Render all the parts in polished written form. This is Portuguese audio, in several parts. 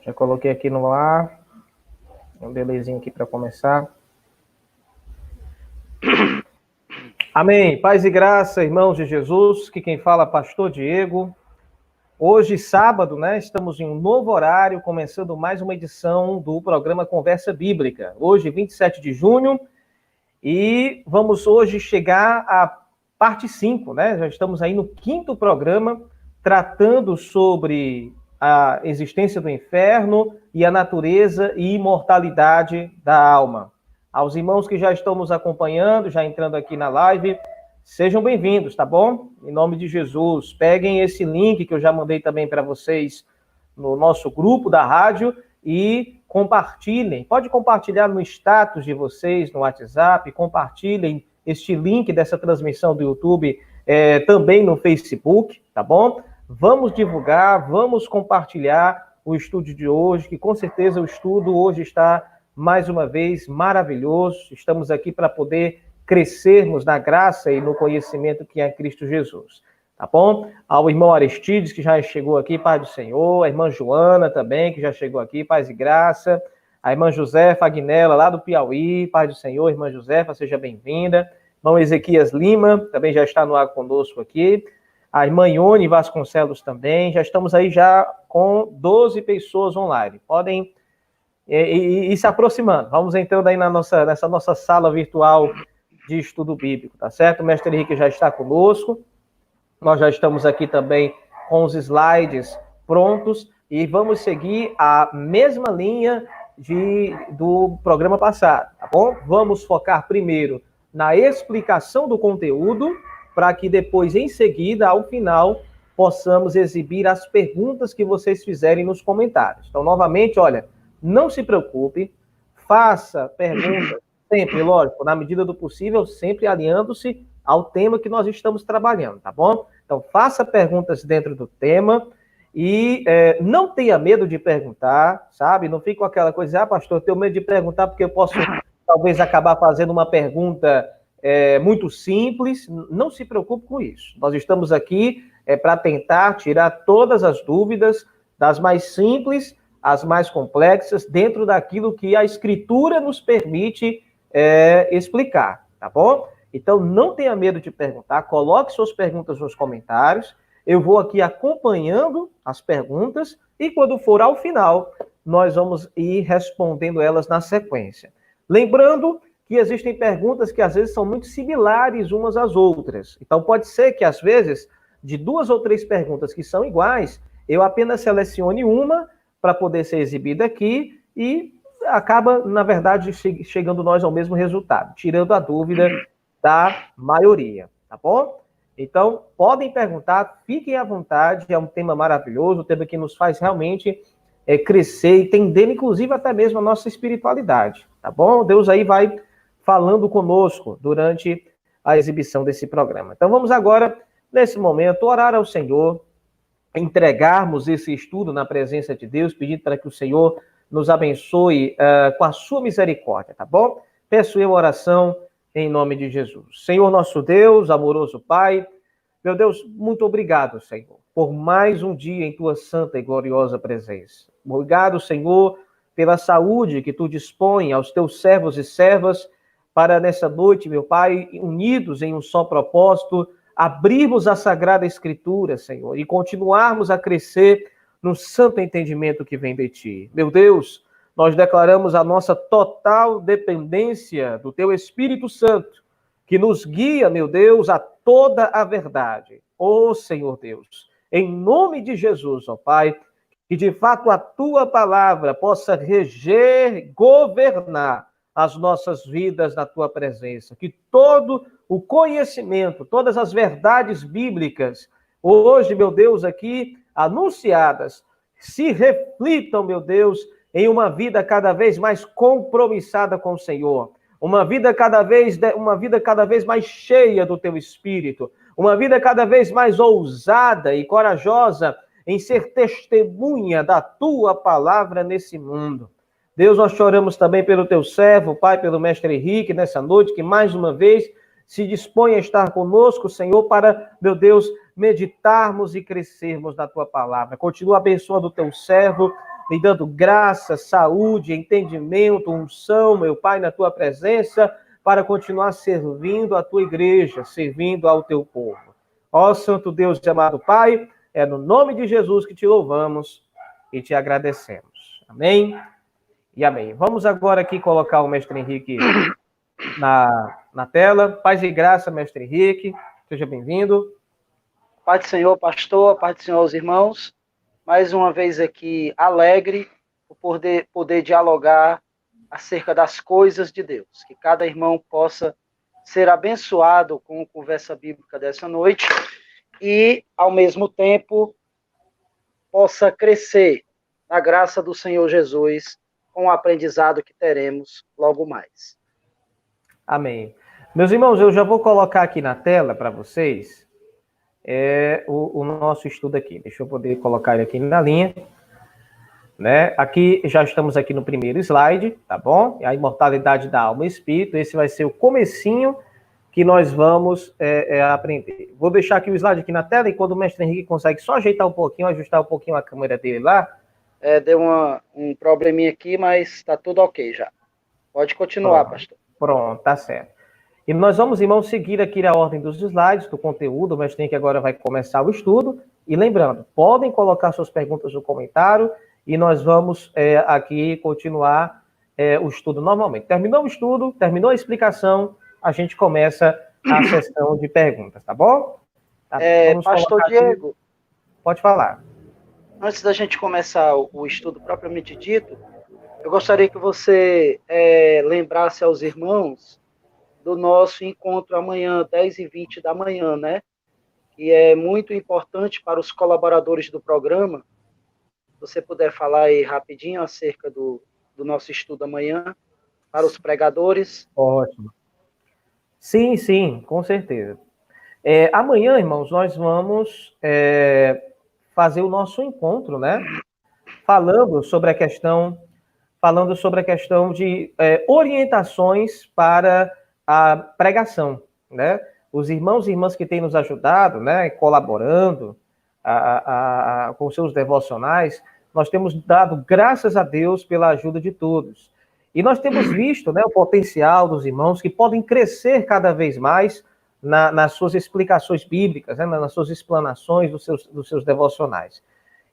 Já coloquei aqui no ar. Um belezinho aqui para começar. Amém. Paz e graça, irmãos de Jesus, que quem fala é Pastor Diego. Hoje, sábado, né, estamos em um novo horário, começando mais uma edição do programa Conversa Bíblica. Hoje, 27 de junho, e vamos hoje chegar à parte 5, né? Já estamos aí no 5º programa, tratando sobre a existência do inferno e a natureza e imortalidade da alma. Aos irmãos que já estão nos acompanhando, já entrando aqui na live, sejam bem-vindos, tá bom? Em nome de Jesus, peguem esse link que eu já mandei também para vocês no nosso grupo da rádio e compartilhem. Pode compartilhar no status de vocês, no WhatsApp, compartilhem este link dessa transmissão do YouTube também no Facebook, tá bom? Vamos divulgar, vamos compartilhar o estudo de hoje, que com certeza o estudo hoje está, mais uma vez, maravilhoso. Estamos aqui para poder crescermos na graça e no conhecimento que é Cristo Jesus, tá bom? Ao irmão Aristides, que já chegou aqui, paz do Senhor, a irmã Joana também, que já chegou aqui, paz e graça, a irmã Josefa Aguinela, lá do Piauí, paz do Senhor, irmã Josefa, seja bem-vinda. Irmão Ezequias Lima, também já está no ar conosco aqui, a irmã Ione Vasconcelos também, já estamos aí já com 12 pessoas online, podem ir se aproximando, vamos entrando aí nessa nossa sala virtual de estudo bíblico, tá certo? O mestre Henrique já está conosco, nós já estamos aqui também com os slides prontos e vamos seguir a mesma linha do programa passado, tá bom? Vamos focar primeiro na explicação do conteúdo, para que depois, em seguida, ao final, possamos exibir as perguntas que vocês fizerem nos comentários. Então, novamente, olha, não se preocupe, faça perguntas sempre, lógico, na medida do possível, sempre alinhando-se ao tema que nós estamos trabalhando, tá bom? Então, faça perguntas dentro do tema e não tenha medo de perguntar, sabe? Não fique com aquela coisa, pastor, eu tenho medo de perguntar porque eu posso, talvez, acabar fazendo uma pergunta muito simples. Não se preocupe com isso. Nós estamos aqui para tentar tirar todas as dúvidas, das mais simples às mais complexas, dentro daquilo que a Escritura nos permite explicar, tá bom? Então, não tenha medo de perguntar, coloque suas perguntas nos comentários, eu vou aqui acompanhando as perguntas e quando for ao final, nós vamos ir respondendo elas na sequência. Lembrando que existem perguntas que às vezes são muito similares umas às outras. Então, pode ser que às vezes, de 2 ou 3 perguntas que são iguais, eu apenas selecione uma para poder ser exibida aqui e acaba, na verdade, chegando nós ao mesmo resultado, tirando a dúvida da maioria, tá bom? Então, podem perguntar, fiquem à vontade, é um tema maravilhoso, um tema que nos faz realmente crescer e entender, inclusive, até mesmo a nossa espiritualidade, tá bom? Deus aí vai falando conosco durante a exibição desse programa. Então, vamos agora, nesse momento, orar ao Senhor, entregarmos esse estudo na presença de Deus, pedindo para que o Senhor nos abençoe com a sua misericórdia, tá bom? Peço eu oração em nome de Jesus. Senhor nosso Deus, amoroso Pai, meu Deus, muito obrigado, Senhor, por mais um dia em tua santa e gloriosa presença. Obrigado, Senhor, pela saúde que tu dispõe aos teus servos e servas para nessa noite, meu Pai, unidos em um só propósito, abrirmos a Sagrada Escritura, Senhor, e continuarmos a crescer no santo entendimento que vem de Ti. Meu Deus, nós declaramos a nossa total dependência do Teu Espírito Santo, que nos guia, meu Deus, a toda a verdade. Ó Senhor Deus, em nome de Jesus, ó Pai, que de fato a Tua palavra possa reger, governar as nossas vidas na Tua presença, que todo o conhecimento, todas as verdades bíblicas, hoje, meu Deus, aqui anunciadas, se reflitam, meu Deus, em uma vida cada vez mais compromissada com o Senhor, uma vida cada vez mais cheia do Teu Espírito, uma vida cada vez mais ousada e corajosa em ser testemunha da Tua palavra nesse mundo. Deus, nós choramos também pelo Teu servo, Pai, pelo mestre Henrique, nessa noite, que mais uma vez se dispõe a estar conosco, Senhor, para, meu Deus, meditarmos e crescermos na Tua palavra. Continua abençoando o Teu servo, me dando graça, saúde, entendimento, unção, meu Pai, na tua presença, para continuar servindo a tua igreja, servindo ao teu povo. Ó Santo Deus e amado Pai, é no nome de Jesus que te louvamos e te agradecemos. Amém e amém. Vamos agora aqui colocar o mestre Henrique na tela. Paz e graça, mestre Henrique. Seja bem-vindo. Paz do Senhor, pastor, paz do Senhor aos irmãos. Mais uma vez aqui, alegre por poder dialogar acerca das coisas de Deus. Que cada irmão possa ser abençoado com a conversa bíblica dessa noite e, ao mesmo tempo, possa crescer na graça do Senhor Jesus com o aprendizado que teremos logo mais. Amém. Meus irmãos, eu já vou colocar aqui na tela para vocês o nosso estudo aqui. Deixa eu poder colocar ele aqui na linha. Né? Aqui, já estamos aqui no primeiro slide, tá bom? A imortalidade da alma e espírito. Esse vai ser o comecinho que nós vamos aprender. Vou deixar aqui o slide aqui na tela e quando o mestre Henrique consegue só ajeitar um pouquinho, ajustar um pouquinho a câmera dele lá. Deu um probleminha aqui, mas está tudo ok já. Pode continuar, pastor. Pronto, tá certo. E nós vamos, irmãos, seguir aqui a ordem dos slides, do conteúdo. O mestre Henrique agora vai começar o estudo. E lembrando, podem colocar suas perguntas no comentário e nós vamos aqui continuar o estudo normalmente. Terminou o estudo, terminou a explicação, a gente começa a sessão de perguntas, tá bom? Tá, pastor Diego. Aqui. Pode falar. Antes da gente começar o estudo propriamente dito, eu gostaria que você lembrasse aos irmãos do nosso encontro amanhã, 10h20 da manhã, né? Que é muito importante para os colaboradores do programa. Se você puder falar aí rapidinho acerca do nosso estudo amanhã, para os pregadores. Ótimo. Sim, com certeza. Amanhã, irmãos, nós vamos fazer o nosso encontro, né? Falando sobre a questão de orientações para a pregação, né? Os irmãos e irmãs que têm nos ajudado, né, colaborando com seus devocionais, nós temos dado graças a Deus pela ajuda de todos. E nós temos visto, né, o potencial dos irmãos que podem crescer cada vez mais nas suas explicações bíblicas, né, nas suas explanações dos seus devocionais.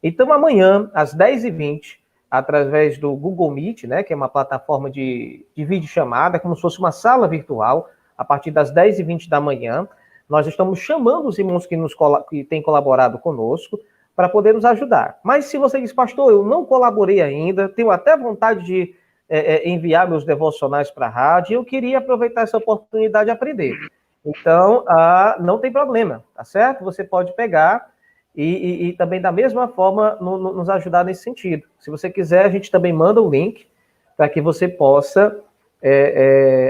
Então, amanhã, às 10h20, através do Google Meet, né, que é uma plataforma de videochamada, como se fosse uma sala virtual, a partir das 10h20 da manhã, nós estamos chamando os irmãos que têm colaborado conosco para poder nos ajudar. Mas se você diz, pastor, eu não colaborei ainda, tenho até vontade de enviar meus devocionais para a rádio, eu queria aproveitar essa oportunidade de aprender. Então, não tem problema, tá certo? Você pode pegar e também, da mesma forma, nos ajudar nesse sentido. Se você quiser, a gente também manda o link para que você possa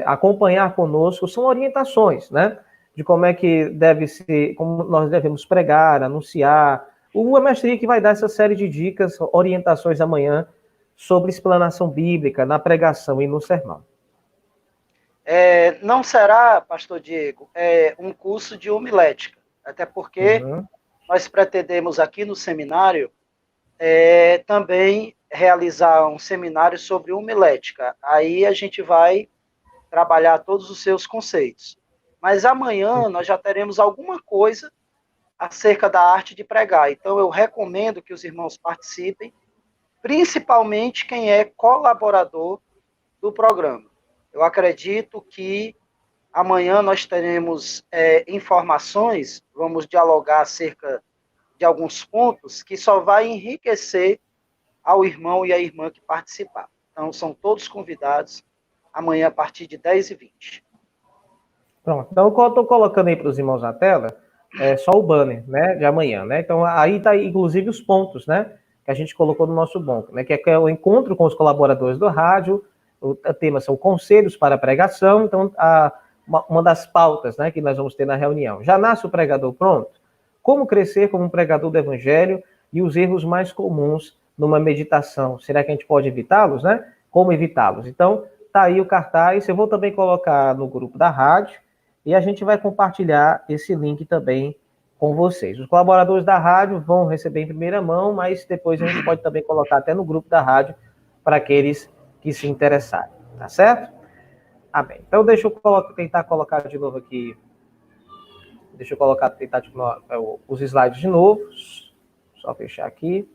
acompanhar conosco. São orientações, né? De como é que deve ser, como nós devemos pregar, anunciar. O mestre Henrique vai dar essa série de dicas, orientações amanhã sobre explanação bíblica na pregação e no sermão. Não será, pastor Diego, um curso de homilética, até porque nós pretendemos aqui no seminário também realizar um seminário sobre homilética. Aí a gente vai trabalhar todos os seus conceitos. Mas amanhã nós já teremos alguma coisa acerca da arte de pregar. Então eu recomendo que os irmãos participem, principalmente quem é colaborador do programa. Eu acredito que amanhã nós teremos informações, vamos dialogar acerca de alguns pontos que só vai enriquecer ao irmão e à irmã que participar. Então, são todos convidados amanhã a partir de 10h20. Pronto. Então, eu estou colocando aí para os irmãos na tela, só o banner, né, de amanhã, né? Então, aí está, inclusive, os pontos, né, que a gente colocou no nosso banco, né, que é o encontro com os colaboradores do rádio. O tema são conselhos para a pregação. Então, uma das pautas, né, que nós vamos ter na reunião. Já nasce o pregador pronto? Como crescer como um pregador do evangelho e os erros mais comuns numa meditação. Será que a gente pode evitá-los, né? Como evitá-los? Então, tá aí o cartaz. Eu vou também colocar no grupo da rádio e a gente vai compartilhar esse link também com vocês. Os colaboradores da rádio vão receber em primeira mão, mas depois a gente pode também colocar até no grupo da rádio para aqueles que se interessarem, tá certo? Amém. Então deixa eu tentar colocar de novo aqui. Deixa eu tentar os slides de novo. Só fechar aqui.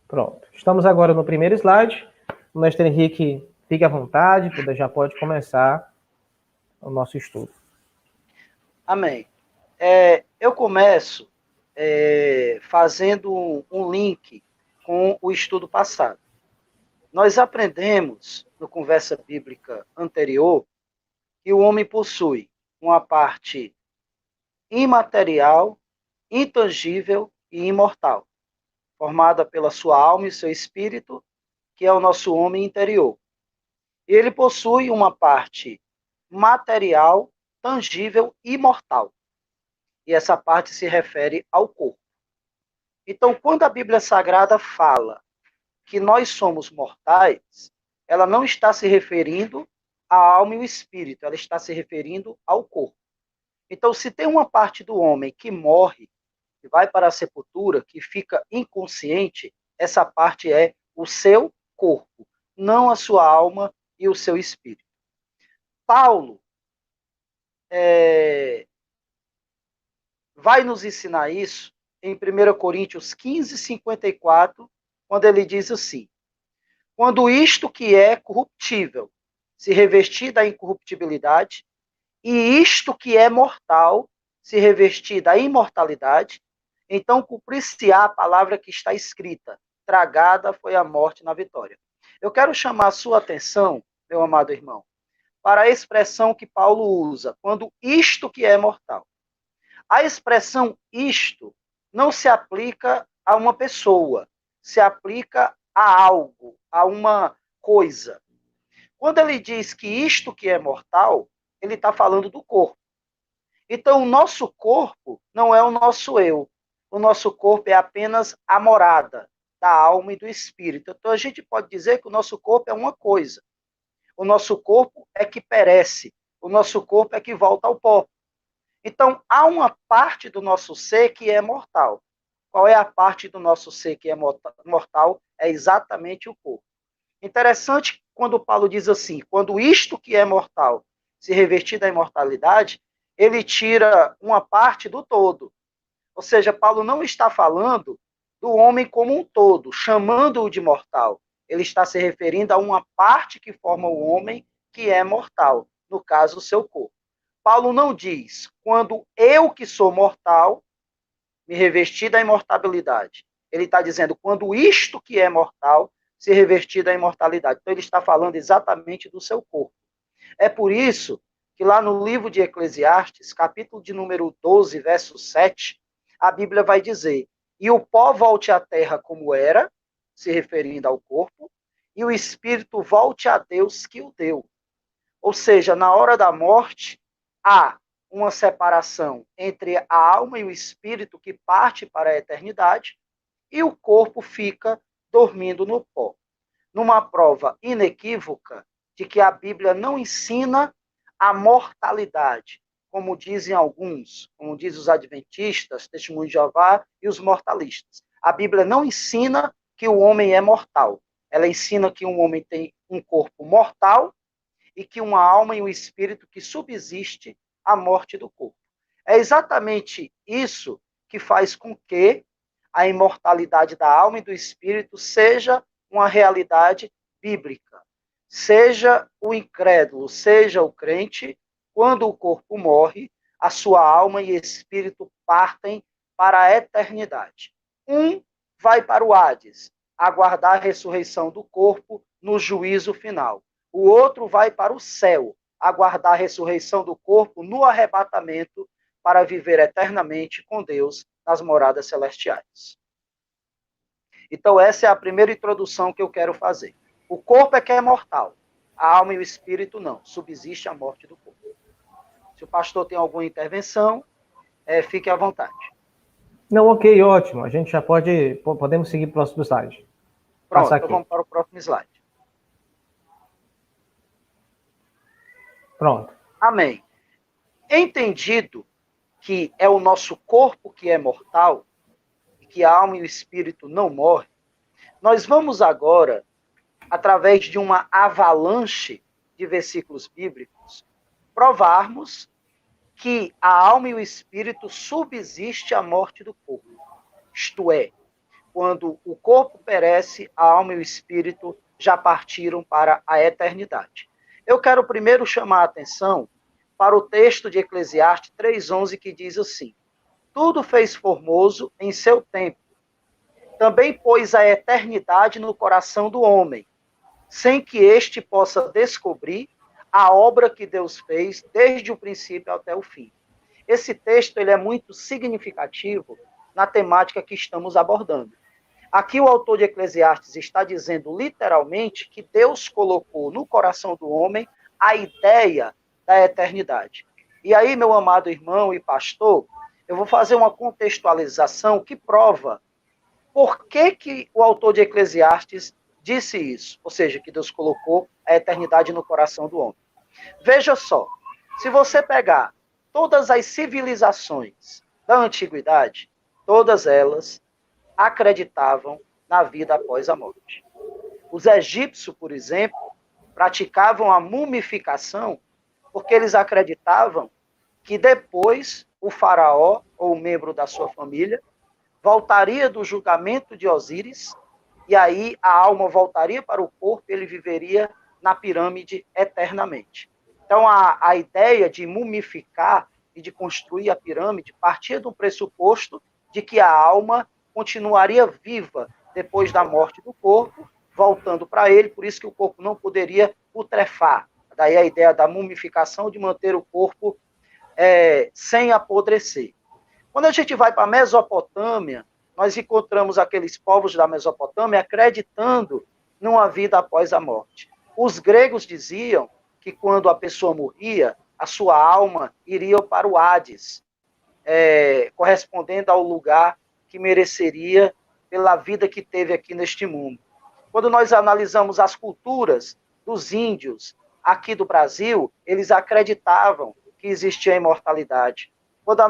Pronto. Estamos agora no primeiro slide. O mestre Henrique, fique à vontade, já pode começar o nosso estudo. Amém. Eu começo fazendo um link com o estudo passado. Nós aprendemos, no Conversa Bíblica anterior, que o homem possui uma parte imaterial, intangível e imortal, formada pela sua alma e seu espírito, que é o nosso homem interior. E ele possui uma parte material, tangível e mortal. E essa parte se refere ao corpo. Então, quando a Bíblia Sagrada fala que nós somos mortais, ela não está se referindo à alma e ao espírito, ela está se referindo ao corpo. Então, se tem uma parte do homem que morre, que vai para a sepultura, que fica inconsciente, essa parte é o seu corpo, não a sua alma e o seu espírito. Paulo vai nos ensinar isso em 1 Coríntios 15, 54, quando ele diz assim: quando isto que é corruptível se revestir da incorruptibilidade, e isto que é mortal se revestir da imortalidade, então cumprir-se-á a palavra que está escrita: tragada foi a morte na vitória. Eu quero chamar a sua atenção, meu amado irmão, para a expressão que Paulo usa, quando isto que é mortal. A expressão isto não se aplica a uma pessoa, se aplica a algo, a uma coisa. Quando ele diz que isto que é mortal, ele está falando do corpo. Então, o nosso corpo não é o nosso eu. O nosso corpo é apenas a morada da alma e do espírito. Então, a gente pode dizer que o nosso corpo é uma coisa. O nosso corpo é que perece. O nosso corpo é que volta ao pó. Então, há uma parte do nosso ser que é mortal. Qual é a parte do nosso ser que é mortal? É exatamente o corpo. Interessante quando Paulo diz assim: quando isto que é mortal se revestir da imortalidade, ele tira uma parte do todo. Ou seja, Paulo não está falando do homem como um todo, chamando-o de mortal. Ele está se referindo a uma parte que forma o homem que é mortal, no caso, o seu corpo. Paulo não diz, quando eu que sou mortal, me revesti da imortalidade. Ele está dizendo, quando isto que é mortal, se revestir da imortalidade. Então, ele está falando exatamente do seu corpo. É por isso que lá no livro de Eclesiastes, capítulo de número 12, verso 7, a Bíblia vai dizer: e o pó volte à terra como era, se referindo ao corpo, e o espírito volte a Deus que o deu. Ou seja, na hora da morte, há uma separação entre a alma e o espírito que parte para a eternidade, e o corpo fica dormindo no pó. Numa prova inequívoca de que a Bíblia não ensina a mortalidade, como dizem alguns, como dizem os adventistas, testemunhos de Jeová e os mortalistas. A Bíblia não ensina que o homem é mortal. Ela ensina que um homem tem um corpo mortal e que uma alma e um espírito que subsiste à morte do corpo. É exatamente isso que faz com que a imortalidade da alma e do espírito seja uma realidade bíblica. Seja o incrédulo, seja o crente, quando o corpo morre, a sua alma e espírito partem para a eternidade. Um vai para o Hades, aguardar a ressurreição do corpo no juízo final. O outro vai para o céu, aguardar a ressurreição do corpo no arrebatamento, para viver eternamente com Deus nas moradas celestiais. Então, essa é a primeira introdução que eu quero fazer. O corpo é que é mortal. a alma e o espírito não, subsiste a morte do corpo. Se o pastor tem alguma intervenção, fique à vontade. Não, ok, ótimo. A gente já podemos seguir para o próximo slide. Pronto, então vamos para o próximo slide. Pronto. Amém. Entendido que é o nosso corpo que é mortal, e que a alma e o espírito não morrem, nós vamos agora, através de uma avalanche de versículos bíblicos, provarmos que a alma e o espírito subsiste à morte do corpo. Isto é, quando o corpo perece, a alma e o espírito já partiram para a eternidade. Eu quero primeiro chamar a atenção para o texto de Eclesiastes 3:11, que diz assim: tudo fez formoso em seu tempo. Também pôs a eternidade no coração do homem, sem que este possa descobrir a obra que Deus fez desde o princípio até o fim. Esse texto ele é muito significativo na temática que estamos abordando. Aqui o autor de Eclesiastes está dizendo literalmente que Deus colocou no coração do homem a ideia da eternidade. E aí, meu amado irmão e pastor, eu vou fazer uma contextualização que prova por que o autor de Eclesiastes disse isso, ou seja, que Deus colocou a eternidade no coração do homem. Veja só, se você pegar todas as civilizações da antiguidade, todas elas acreditavam na vida após a morte. Os egípcios, por exemplo, praticavam a mumificação porque eles acreditavam que depois o faraó ou o membro da sua família voltaria do julgamento de Osíris e aí a alma voltaria para o corpo e ele viveria na pirâmide eternamente. Então a ideia de mumificar e de construir a pirâmide partia do pressuposto de que a alma continuaria viva depois da morte do corpo, voltando para ele, por isso que o corpo não poderia putrefar. Daí a ideia da mumificação, de manter o corpo sem apodrecer. Quando a gente vai para a Mesopotâmia, nós encontramos aqueles povos da Mesopotâmia acreditando numa vida após a morte. Os gregos diziam que quando a pessoa morria, a sua alma iria para o Hades, correspondendo ao lugar que mereceria pela vida que teve aqui neste mundo. Quando nós analisamos as culturas dos índios aqui do Brasil, eles acreditavam que existia imortalidade. Quando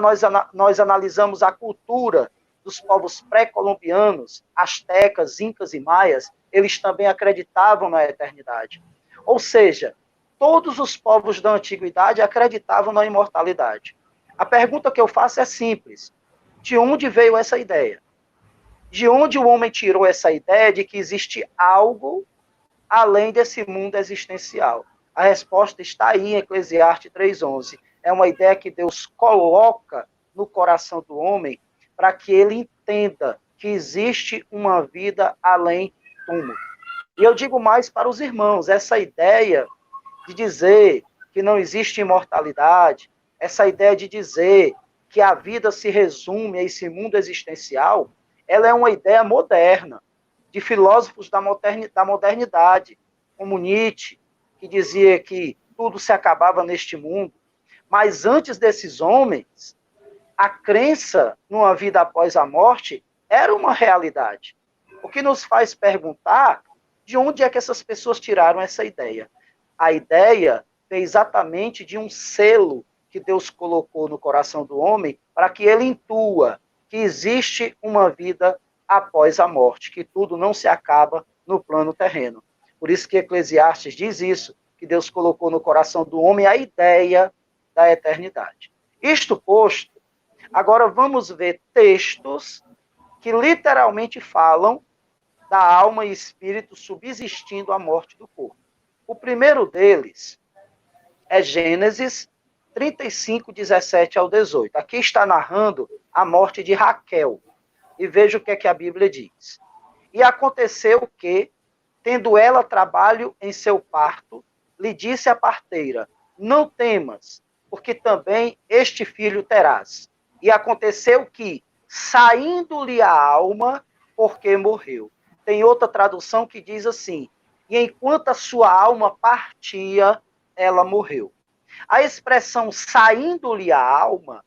nós analisamos a cultura dos povos pré-colombianos, astecas, incas e maias, eles também acreditavam na eternidade. Ou seja, todos os povos da antiguidade acreditavam na imortalidade. A pergunta que eu faço é simples: de onde veio essa ideia? De onde o homem tirou essa ideia de que existe algo além desse mundo existencial? A resposta está aí em Eclesiastes 3:11. É uma ideia que Deus coloca no coração do homem para que ele entenda que existe uma vida além do túmulo. E eu digo mais para os irmãos, essa ideia de dizer que não existe imortalidade, essa ideia de dizer que a vida se resume a esse mundo existencial, ela é uma ideia moderna, de filósofos da modernidade, como Nietzsche, que dizia que tudo se acabava neste mundo. Mas antes desses homens, a crença numa vida após a morte era uma realidade. O que nos faz perguntar de onde é que essas pessoas tiraram essa ideia. A ideia veio exatamente de um selo que Deus colocou no coração do homem para que ele intua que existe uma vida após a morte, que tudo não se acaba no plano terreno. Por isso que Eclesiastes diz isso, que Deus colocou no coração do homem a ideia da eternidade. Isto posto, agora vamos ver textos que literalmente falam da alma e espírito subsistindo à morte do corpo. O primeiro deles é Gênesis 35, 17 ao 18. Aqui está narrando a morte de Raquel. E veja o que é que a Bíblia diz. E aconteceu que, tendo ela trabalho em seu parto, lhe disse a parteira: não temas, porque também este filho terás. E aconteceu que, saindo-lhe a alma, porque morreu. Tem outra tradução que diz assim: e enquanto a sua alma partia, ela morreu. A expressão saindo-lhe a alma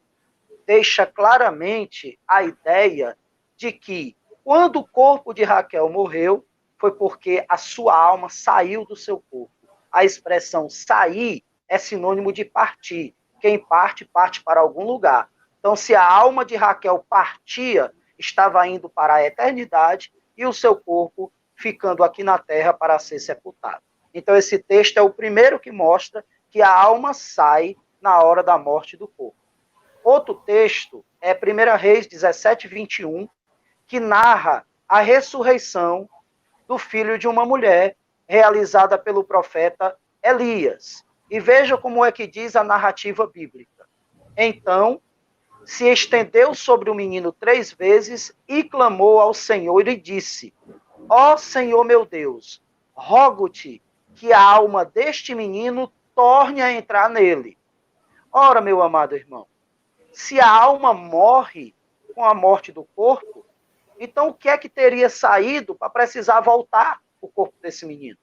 deixa claramente a ideia de que, quando o corpo de Raquel morreu, foi porque a sua alma saiu do seu corpo. A expressão sair é sinônimo de partir. Quem parte, parte para algum lugar. Então, se a alma de Raquel partia, estava indo para a eternidade e o seu corpo ficando aqui na terra para ser sepultado. Então, esse texto é o primeiro que mostra que a alma sai na hora da morte do corpo. Outro texto é 1 Reis 17, 21, que narra a ressurreição do filho de uma mulher, realizada pelo profeta Elias. E veja como é que diz a narrativa bíblica. Então, se estendeu sobre o menino 3 vezes e clamou ao Senhor e disse: ó Senhor meu Deus, rogo-te que a alma deste menino torne a entrar nele. Ora, meu amado irmão, se a alma morre com a morte do corpo, então o que é que teria saído para precisar voltar o corpo desse menino?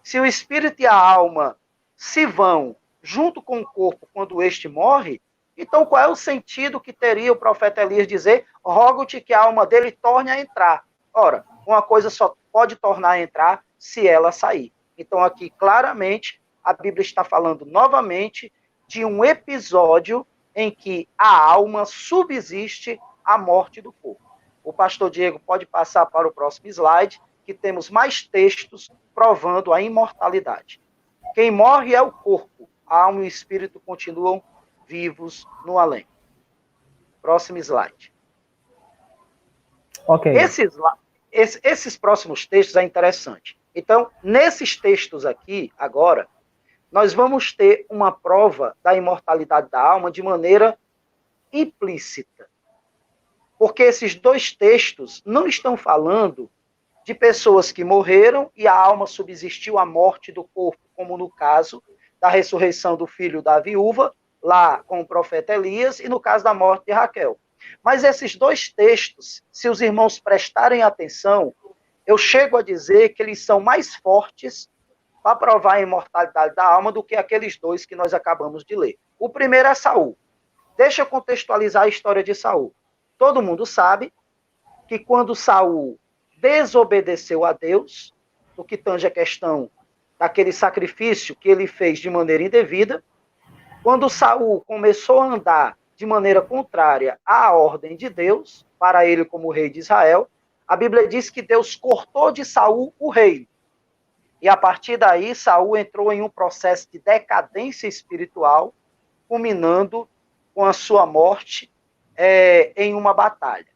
Se o espírito e a alma se vão junto com o corpo quando este morre, então qual é o sentido que teria o profeta Elias dizer: rogo-te que a alma dele torne a entrar? Ora, uma coisa só pode tornar a entrar se ela sair. Então aqui claramente a Bíblia está falando novamente de um episódio em que a alma subsiste à morte do corpo. O pastor Diego pode passar para o próximo slide, que temos mais textos provando a imortalidade. Quem morre é o corpo, a alma e o espírito continuam vivos no além. Próximo slide. Ok. Esses próximos textos é interessante. Então, nesses textos aqui, agora, nós vamos ter uma prova da imortalidade da alma de maneira implícita. Porque esses dois textos não estão falando de pessoas que morreram e a alma subsistiu à morte do corpo, como no caso da ressurreição do filho da viúva, lá com o profeta Elias, e no caso da morte de Raquel. Mas esses dois textos, se os irmãos prestarem atenção, eu chego a dizer que eles são mais fortes para provar a imortalidade da alma do que aqueles dois que nós acabamos de ler. O primeiro é Saul. Deixa eu contextualizar a história de Saul. Todo mundo sabe que quando Saul desobedeceu a Deus, no que tange a questão daquele sacrifício que ele fez de maneira indevida, quando Saul começou a andar de maneira contrária à ordem de Deus, para ele como rei de Israel, a Bíblia diz que Deus cortou de Saul o reino. E a partir daí, Saul entrou em um processo de decadência espiritual, culminando com a sua morte em uma batalha.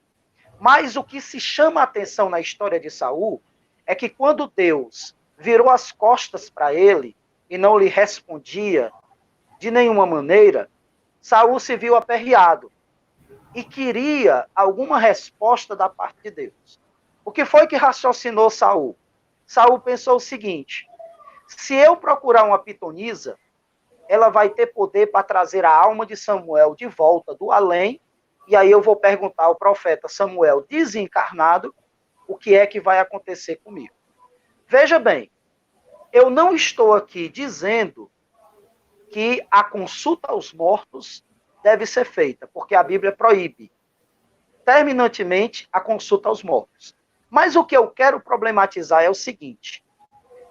Mas o que se chama a atenção na história de Saul é que quando Deus virou as costas para ele e não lhe respondia de nenhuma maneira, Saul se viu aperreado e queria alguma resposta da parte de Deus. O que foi que raciocinou Saul? Saul pensou o seguinte: se eu procurar uma pitonisa, ela vai ter poder para trazer a alma de Samuel de volta do além, e aí eu vou perguntar ao profeta Samuel desencarnado o que é que vai acontecer comigo. Veja bem, eu não estou aqui dizendo que a consulta aos mortos deve ser feita, porque a Bíblia proíbe terminantemente a consulta aos mortos. Mas o que eu quero problematizar é o seguinte: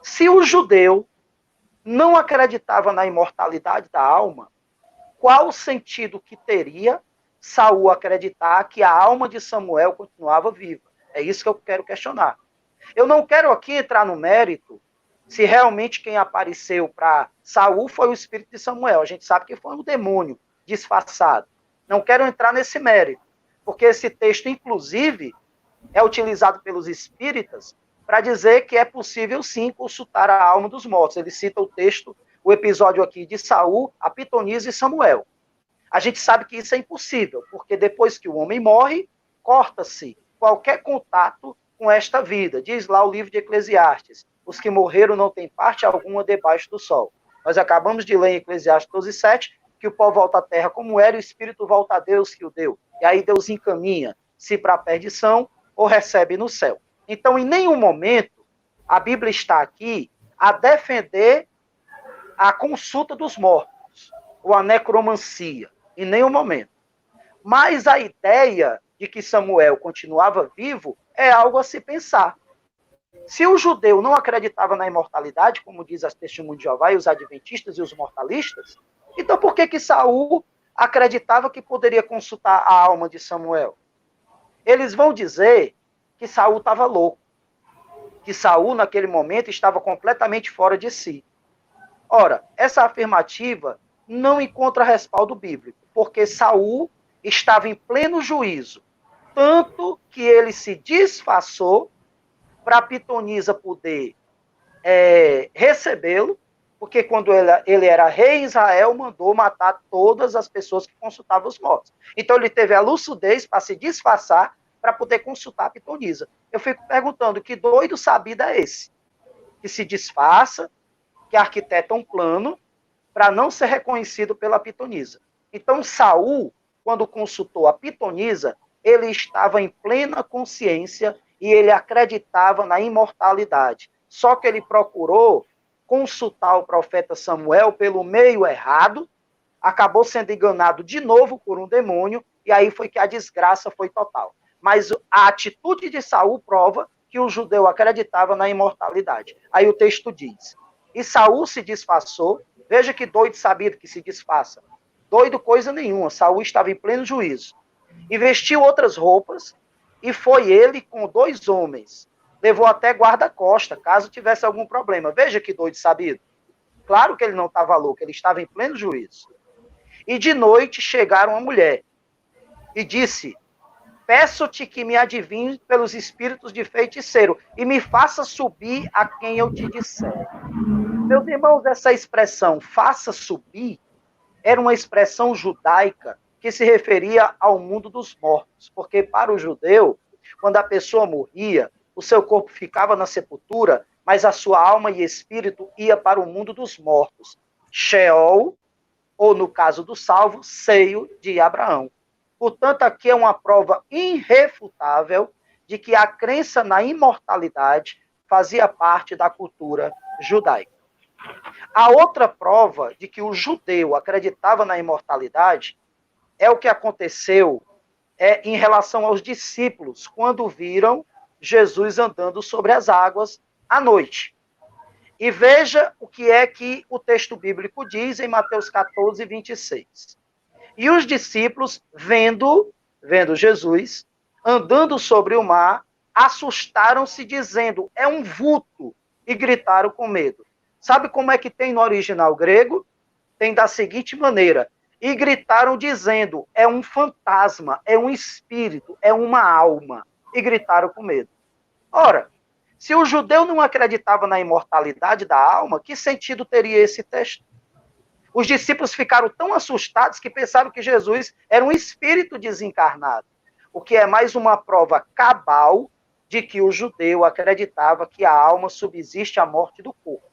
se o judeu não acreditava na imortalidade da alma, qual o sentido que teria Saul acreditar que a alma de Samuel continuava viva? É isso que eu quero questionar. Eu não quero aqui entrar no mérito se realmente quem apareceu para Saul foi o espírito de Samuel. A gente sabe que foi um demônio disfarçado. Não quero entrar nesse mérito, porque esse texto, inclusive, é utilizado pelos espíritas para dizer que é possível, sim, consultar a alma dos mortos. Ele cita o texto, o episódio aqui de Saul, a pitonisa e Samuel. A gente sabe que isso é impossível, porque depois que o homem morre, corta-se qualquer contato com esta vida. Diz lá o livro de Eclesiastes: os que morreram não têm parte alguma debaixo do sol. Nós acabamos de ler em Eclesiastes 12:7 que o pó volta à terra como era e o espírito volta a Deus que o deu. E aí Deus encaminha, se para a perdição ou recebe no céu. Então, em nenhum momento, A Bíblia está aqui a defender a consulta dos mortos, ou a necromancia, em nenhum momento. Mas a ideia de que Samuel continuava vivo é algo a se pensar. Se o judeu não acreditava na imortalidade, como diz as Testemunhas de Jeová e os adventistas e os mortalistas, então por que Saul acreditava que poderia consultar a alma de Samuel? Eles vão dizer que Saul estava louco, que Saul naquele momento estava completamente fora de si. Ora, essa afirmativa não encontra respaldo bíblico, porque Saul estava em pleno juízo, tanto que ele se disfarçou para a pitonisa poder recebê-lo, porque quando ele era rei, Israel mandou matar todas as pessoas que consultavam os mortos. Então ele teve a lucidez para se disfarçar para poder consultar a pitonisa. Eu fico perguntando, que doido sabido é esse? Que se disfarça, que arquiteta um plano para não ser reconhecido pela pitonisa. Então Saul, quando consultou a pitonisa, ele estava em plena consciência e ele acreditava na imortalidade. Só que ele procurou consultar o profeta Samuel pelo meio errado, acabou sendo enganado de novo por um demônio, e aí foi que a desgraça foi total. Mas a atitude de Saul prova que o judeu acreditava na imortalidade. Aí o texto diz, e Saul se disfarçou, veja que doido sabido que se disfarça. Doido coisa nenhuma, Saul estava em pleno juízo. E vestiu outras roupas, e foi ele com 2 homens. Levou até guarda-costa, caso tivesse algum problema. Veja que doido sabido. Claro que ele não estava louco, ele estava em pleno juízo. E de noite chegaram a mulher, e disse, peço-te que me adivinhe pelos espíritos de feiticeiro, e me faça subir a quem eu te disser. Meus irmãos, essa expressão, faça subir, era uma expressão judaica que se referia ao mundo dos mortos, porque para o judeu, quando a pessoa morria, o seu corpo ficava na sepultura, mas a sua alma e espírito ia para o mundo dos mortos, Sheol, ou no caso do salvo, seio de Abraão. Portanto, aqui é uma prova irrefutável de que a crença na imortalidade fazia parte da cultura judaica. A outra prova de que o judeu acreditava na imortalidade é o que aconteceu em relação aos discípulos, quando viram Jesus andando sobre as águas à noite. E veja o que é que o texto bíblico diz em Mateus 14, 26. E os discípulos, vendo Jesus andando sobre o mar, assustaram-se, dizendo, é um vulto, e gritaram com medo. Sabe como é que tem no original grego? Tem da seguinte maneira, e gritaram dizendo, é um fantasma, é um espírito, é uma alma, e gritaram com medo. Ora, se o judeu não acreditava na imortalidade da alma, que sentido teria esse texto? Os discípulos ficaram tão assustados que pensaram que Jesus era um espírito desencarnado, o que é mais uma prova cabal de que o judeu acreditava que a alma subsiste à morte do corpo.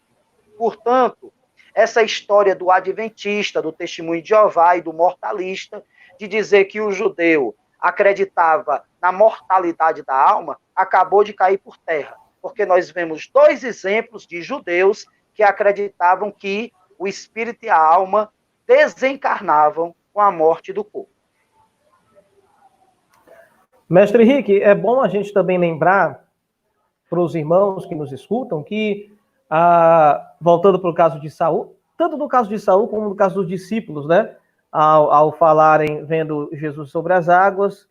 Portanto, essa história do adventista, do Testemunho de Jeová e do mortalista, de dizer que o judeu acreditava na mortalidade da alma, acabou de cair por terra. Porque nós vemos 2 exemplos de judeus que acreditavam que o espírito e a alma desencarnavam com a morte do corpo. Mestre Henrique, é bom a gente também lembrar para os irmãos que nos escutam que, voltando para o caso de Saul, tanto no caso de Saul como no caso dos discípulos, né? Ao falarem, vendo Jesus sobre as águas,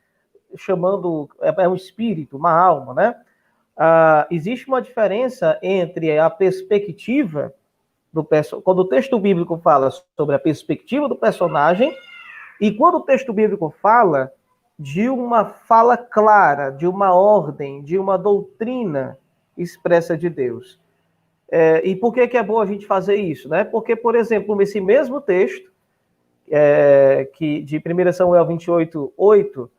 chamando, é um espírito, uma alma, né? Existe uma diferença entre a perspectiva quando o texto bíblico fala sobre a perspectiva do personagem e quando o texto bíblico fala de uma fala clara, de uma ordem, de uma doutrina expressa de Deus. E por que é bom a gente fazer isso, né? Porque, por exemplo, nesse mesmo texto, de 1 Samuel 28, 8,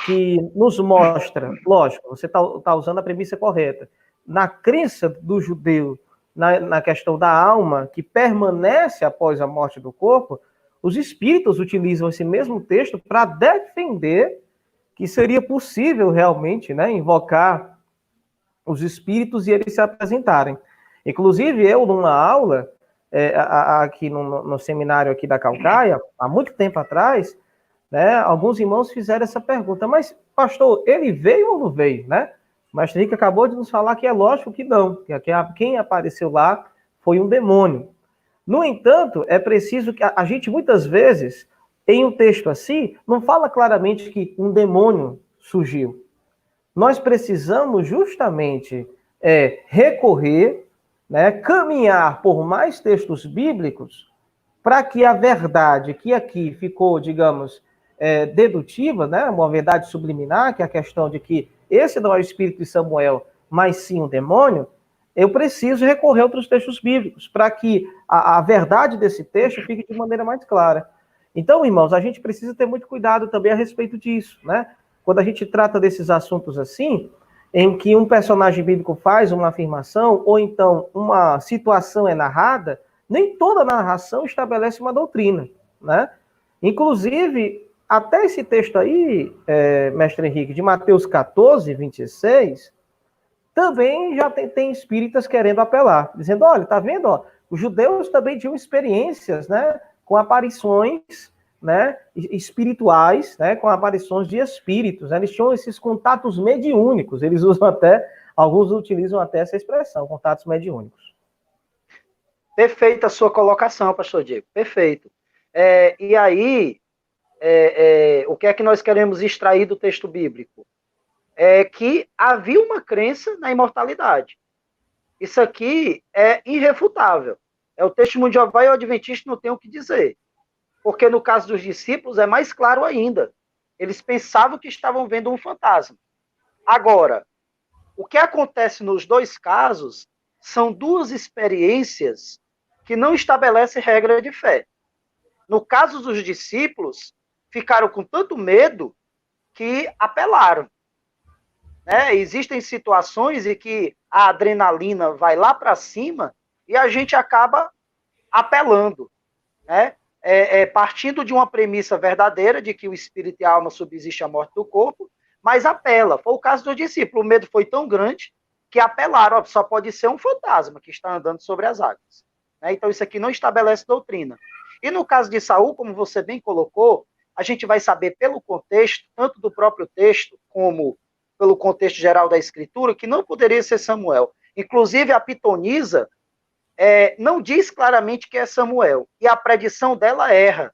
que nos mostra, lógico, você está usando a premissa correta, na crença do judeu, na questão da alma, que permanece após a morte do corpo, os espíritos utilizam esse mesmo texto para defender que seria possível realmente, né, invocar os espíritos e eles se apresentarem. Inclusive, eu, numa aula, aqui no seminário aqui da Caucaia, há muito tempo atrás, né, alguns irmãos fizeram essa pergunta, mas, pastor, ele veio ou não veio, né? O mestre Henrique acabou de nos falar que é lógico que não, que quem apareceu lá foi um demônio. No entanto, é preciso que a gente, muitas vezes, em um texto assim, não fala claramente que um demônio surgiu. Nós precisamos justamente recorrer, né, caminhar por mais textos bíblicos para que a verdade que aqui ficou, digamos, dedutiva, né, uma verdade subliminar, que é a questão de que esse não é o espírito de Samuel, mas sim um demônio, eu preciso recorrer a outros textos bíblicos para que a verdade desse texto fique de maneira mais clara. Então, irmãos, a gente precisa ter muito cuidado também a respeito disso, né? Quando a gente trata desses assuntos assim, em que um personagem bíblico faz uma afirmação, ou então uma situação é narrada, nem toda narração estabelece uma doutrina, né? Inclusive, até esse texto aí, mestre Henrique, de Mateus 14, 26, também já tem espíritas querendo apelar, dizendo, olha, tá vendo, ó, os judeus também tinham experiências, né, com aparições, né, espirituais, né, com aparições de espíritos, né, eles tinham esses contatos mediúnicos, eles usam até, alguns utilizam até essa expressão, contatos mediúnicos. Perfeita a sua colocação, pastor Diego, perfeito. E aí, o que é que nós queremos extrair do texto bíblico? É que havia uma crença na imortalidade. Isso aqui é irrefutável. É o testemunho de Jeová e o adventista não tem o que dizer. Porque no caso dos discípulos é mais claro ainda. Eles pensavam que estavam vendo um fantasma. Agora, o que acontece nos dois casos são duas experiências que não estabelecem regra de fé. No caso dos discípulos, ficaram com tanto medo que apelaram. Né? Existem situações em que a adrenalina vai lá para cima e a gente acaba apelando, né? Partindo de uma premissa verdadeira de que o espírito e a alma subsistem à morte do corpo, mas apela. Foi o caso do discípulo. O medo foi tão grande que apelaram. Ó, só pode ser um fantasma que está andando sobre as águas. Né? Então isso aqui não estabelece doutrina. E no caso de Saul, como você bem colocou, a gente vai saber pelo contexto, tanto do próprio texto como pelo contexto geral da escritura, que não poderia ser Samuel. Inclusive, a pitonisa não diz claramente que é Samuel. E a predição dela erra.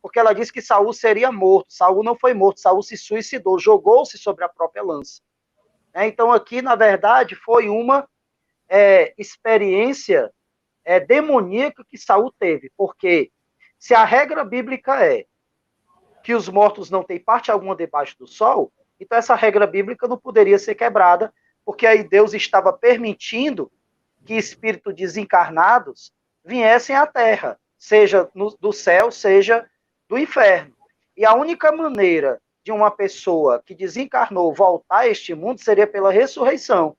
Porque ela diz que Saul seria morto. Saul não foi morto. Saul se suicidou, jogou-se sobre a própria lança. Então, aqui, na verdade, foi uma experiência demoníaca que Saul teve. Porque se a regra bíblica é que os mortos não têm parte alguma debaixo do sol, então essa regra bíblica não poderia ser quebrada, porque aí Deus estava permitindo que espíritos desencarnados viessem à Terra, seja do céu, seja do inferno. E a única maneira de uma pessoa que desencarnou voltar a este mundo seria pela ressurreição.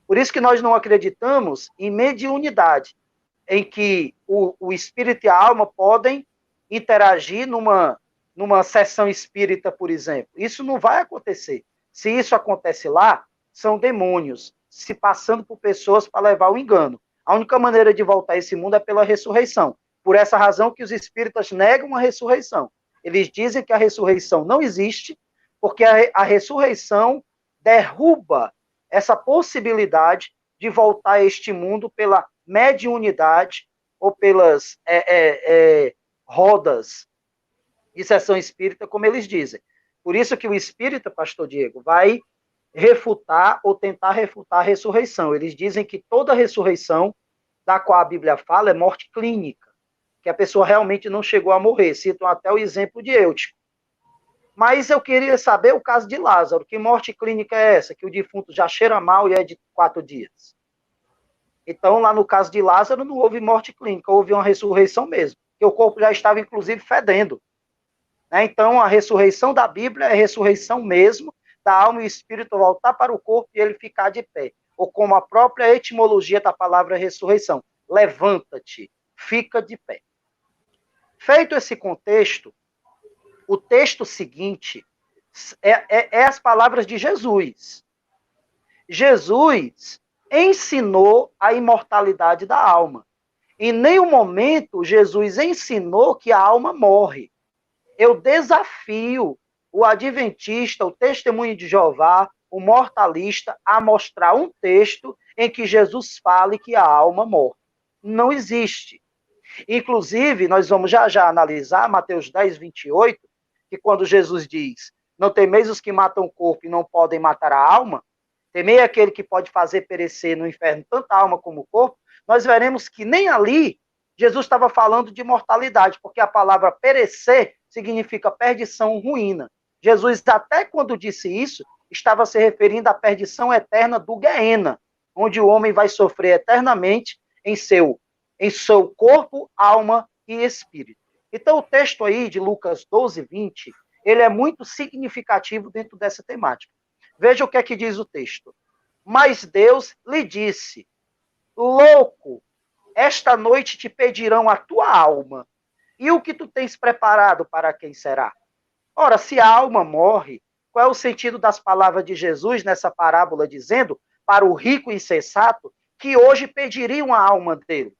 Por isso que nós não acreditamos em mediunidade, em que o espírito e a alma podem interagir numa sessão espírita, por exemplo. Isso não vai acontecer. Se isso acontece lá, são demônios se passando por pessoas para levar o engano. A única maneira de voltar a esse mundo é pela ressurreição. Por essa razão que os espíritas negam a ressurreição. Eles dizem que a ressurreição não existe, porque a ressurreição derruba essa possibilidade de voltar a este mundo pela mediunidade ou pelas rodas de sessão espírita, como eles dizem. Por isso que o espírita, pastor Diego, vai refutar ou tentar refutar a ressurreição. Eles dizem que toda ressurreição da qual a Bíblia fala é morte clínica, que a pessoa realmente não chegou a morrer. Citam até o exemplo de Eutico. Mas eu queria saber o caso de Lázaro. Que morte clínica é essa? Que o defunto já cheira mal e é de 4 dias. Então, lá no caso de Lázaro, não houve morte clínica, houve uma ressurreição mesmo, que o corpo já estava, inclusive, fedendo. Então, a ressurreição da Bíblia é a ressurreição mesmo, da alma e o espírito voltar para o corpo e ele ficar de pé. Ou como a própria etimologia da palavra ressurreição, levanta-te, fica de pé. Feito esse contexto, o texto seguinte é as palavras de Jesus. Jesus ensinou a imortalidade da alma. Em nenhum momento Jesus ensinou que a alma morre. Eu desafio o adventista, o testemunho de Jeová, o mortalista, a mostrar um texto em que Jesus fale que a alma morre. Não existe. Inclusive, nós vamos já analisar Mateus 10, 28, que quando Jesus diz, não temeis os que matam o corpo e não podem matar a alma, temei aquele que pode fazer perecer no inferno tanto a alma como o corpo, nós veremos que nem ali Jesus estava falando de mortalidade, porque a palavra perecer significa perdição, ruína. Jesus, até quando disse isso, estava se referindo à perdição eterna do Gueena, onde o homem vai sofrer eternamente em seu corpo, alma e espírito. Então, o texto aí de Lucas 12, 20, ele é muito significativo dentro dessa temática. Veja o que é que diz o texto. Mas Deus lhe disse, louco, esta noite te pedirão a tua alma, e o que tu tens preparado para quem será? Ora, se a alma morre, qual é o sentido das palavras de Jesus nessa parábola dizendo para o rico insensato que hoje pediriam a alma dele?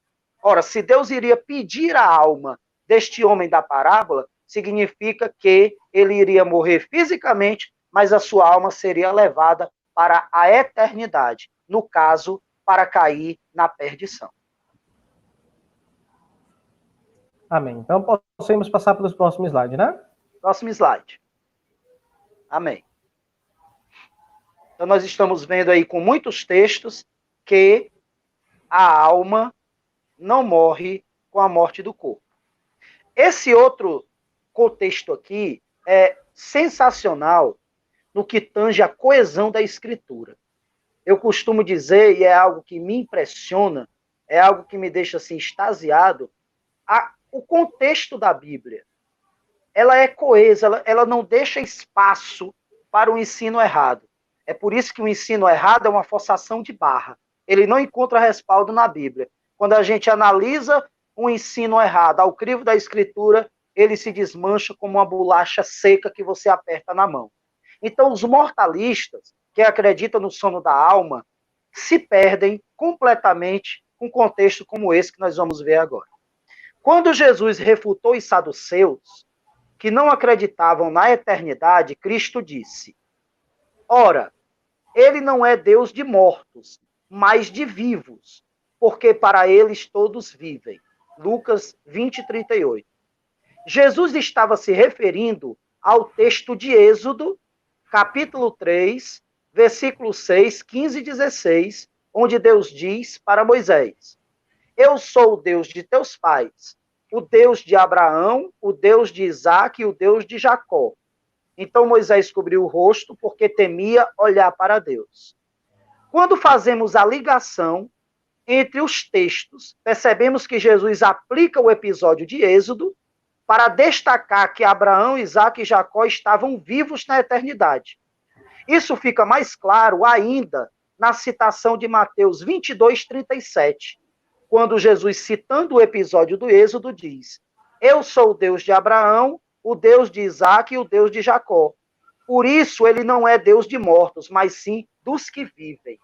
Ora, se Deus iria pedir a alma deste homem da parábola, significa que ele iria morrer fisicamente, mas a sua alma seria levada para a eternidade. No caso, para cair na perdição. Amém. Então, podemos passar para os próximos slides, né? Próximo slide. Amém. Então, nós estamos vendo aí com muitos textos que a alma não morre com a morte do corpo. Esse outro contexto aqui é sensacional no que tange a coesão da Escritura. Eu costumo dizer, e é algo que me impressiona, é algo que me deixa assim extasiado, o contexto da Bíblia. Ela é coesa, ela não deixa espaço para o ensino errado. É por isso que o ensino errado é uma forçação de barra. Ele não encontra respaldo na Bíblia. Quando a gente analisa um ensino errado ao crivo da Escritura, ele se desmancha como uma bolacha seca que você aperta na mão. Então, os mortalistas, que acreditam no sono da alma, se perdem completamente com um contexto como esse que nós vamos ver agora. Quando Jesus refutou os saduceus, que não acreditavam na eternidade, Cristo disse, ora, ele não é Deus de mortos, mas de vivos, porque para eles todos vivem. Lucas 20, 38. Jesus estava se referindo ao texto de Êxodo, capítulo 3, versículo 6, 15 e 16, onde Deus diz para Moisés, eu sou o Deus de teus pais, o Deus de Abraão, o Deus de Isaque e o Deus de Jacó. Então Moisés cobriu o rosto porque temia olhar para Deus. Quando fazemos a ligação entre os textos, percebemos que Jesus aplica o episódio de Êxodo para destacar que Abraão, Isaque e Jacó estavam vivos na eternidade. Isso fica mais claro ainda na citação de Mateus 22, 37, quando Jesus, citando o episódio do Êxodo, diz, eu sou o Deus de Abraão, o Deus de Isaque e o Deus de Jacó. Por isso, ele não é Deus de mortos, mas sim dos que vivem.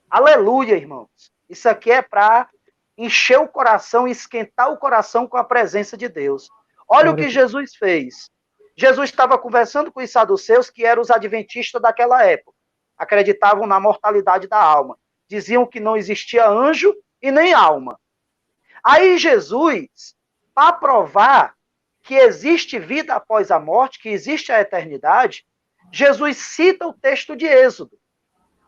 Aleluia, irmãos. Isso aqui é para encher o coração e esquentar o coração com a presença de Deus. Olha o que Jesus fez. Jesus estava conversando com os saduceus, que eram os adventistas daquela época. Acreditavam na mortalidade da alma. Diziam que não existia anjo e nem alma. Aí Jesus, para provar que existe vida após a morte, que existe a eternidade, Jesus cita o texto de Êxodo.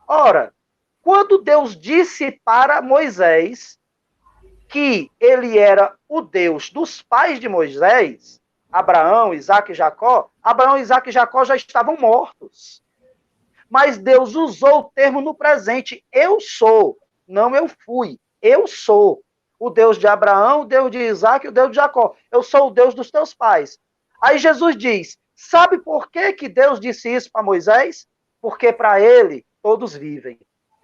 Ora, quando Deus disse para Moisés que ele era o Deus dos pais de Moisés, Abraão, Isaque e Jacó, Abraão, Isaque e Jacó já estavam mortos. Mas Deus usou o termo no presente, eu sou, não eu fui. Eu sou o Deus de Abraão, o Deus de Isaque e o Deus de Jacó. Eu sou o Deus dos teus pais. Aí Jesus diz, sabe por que Deus disse isso para Moisés? Porque para ele todos vivem.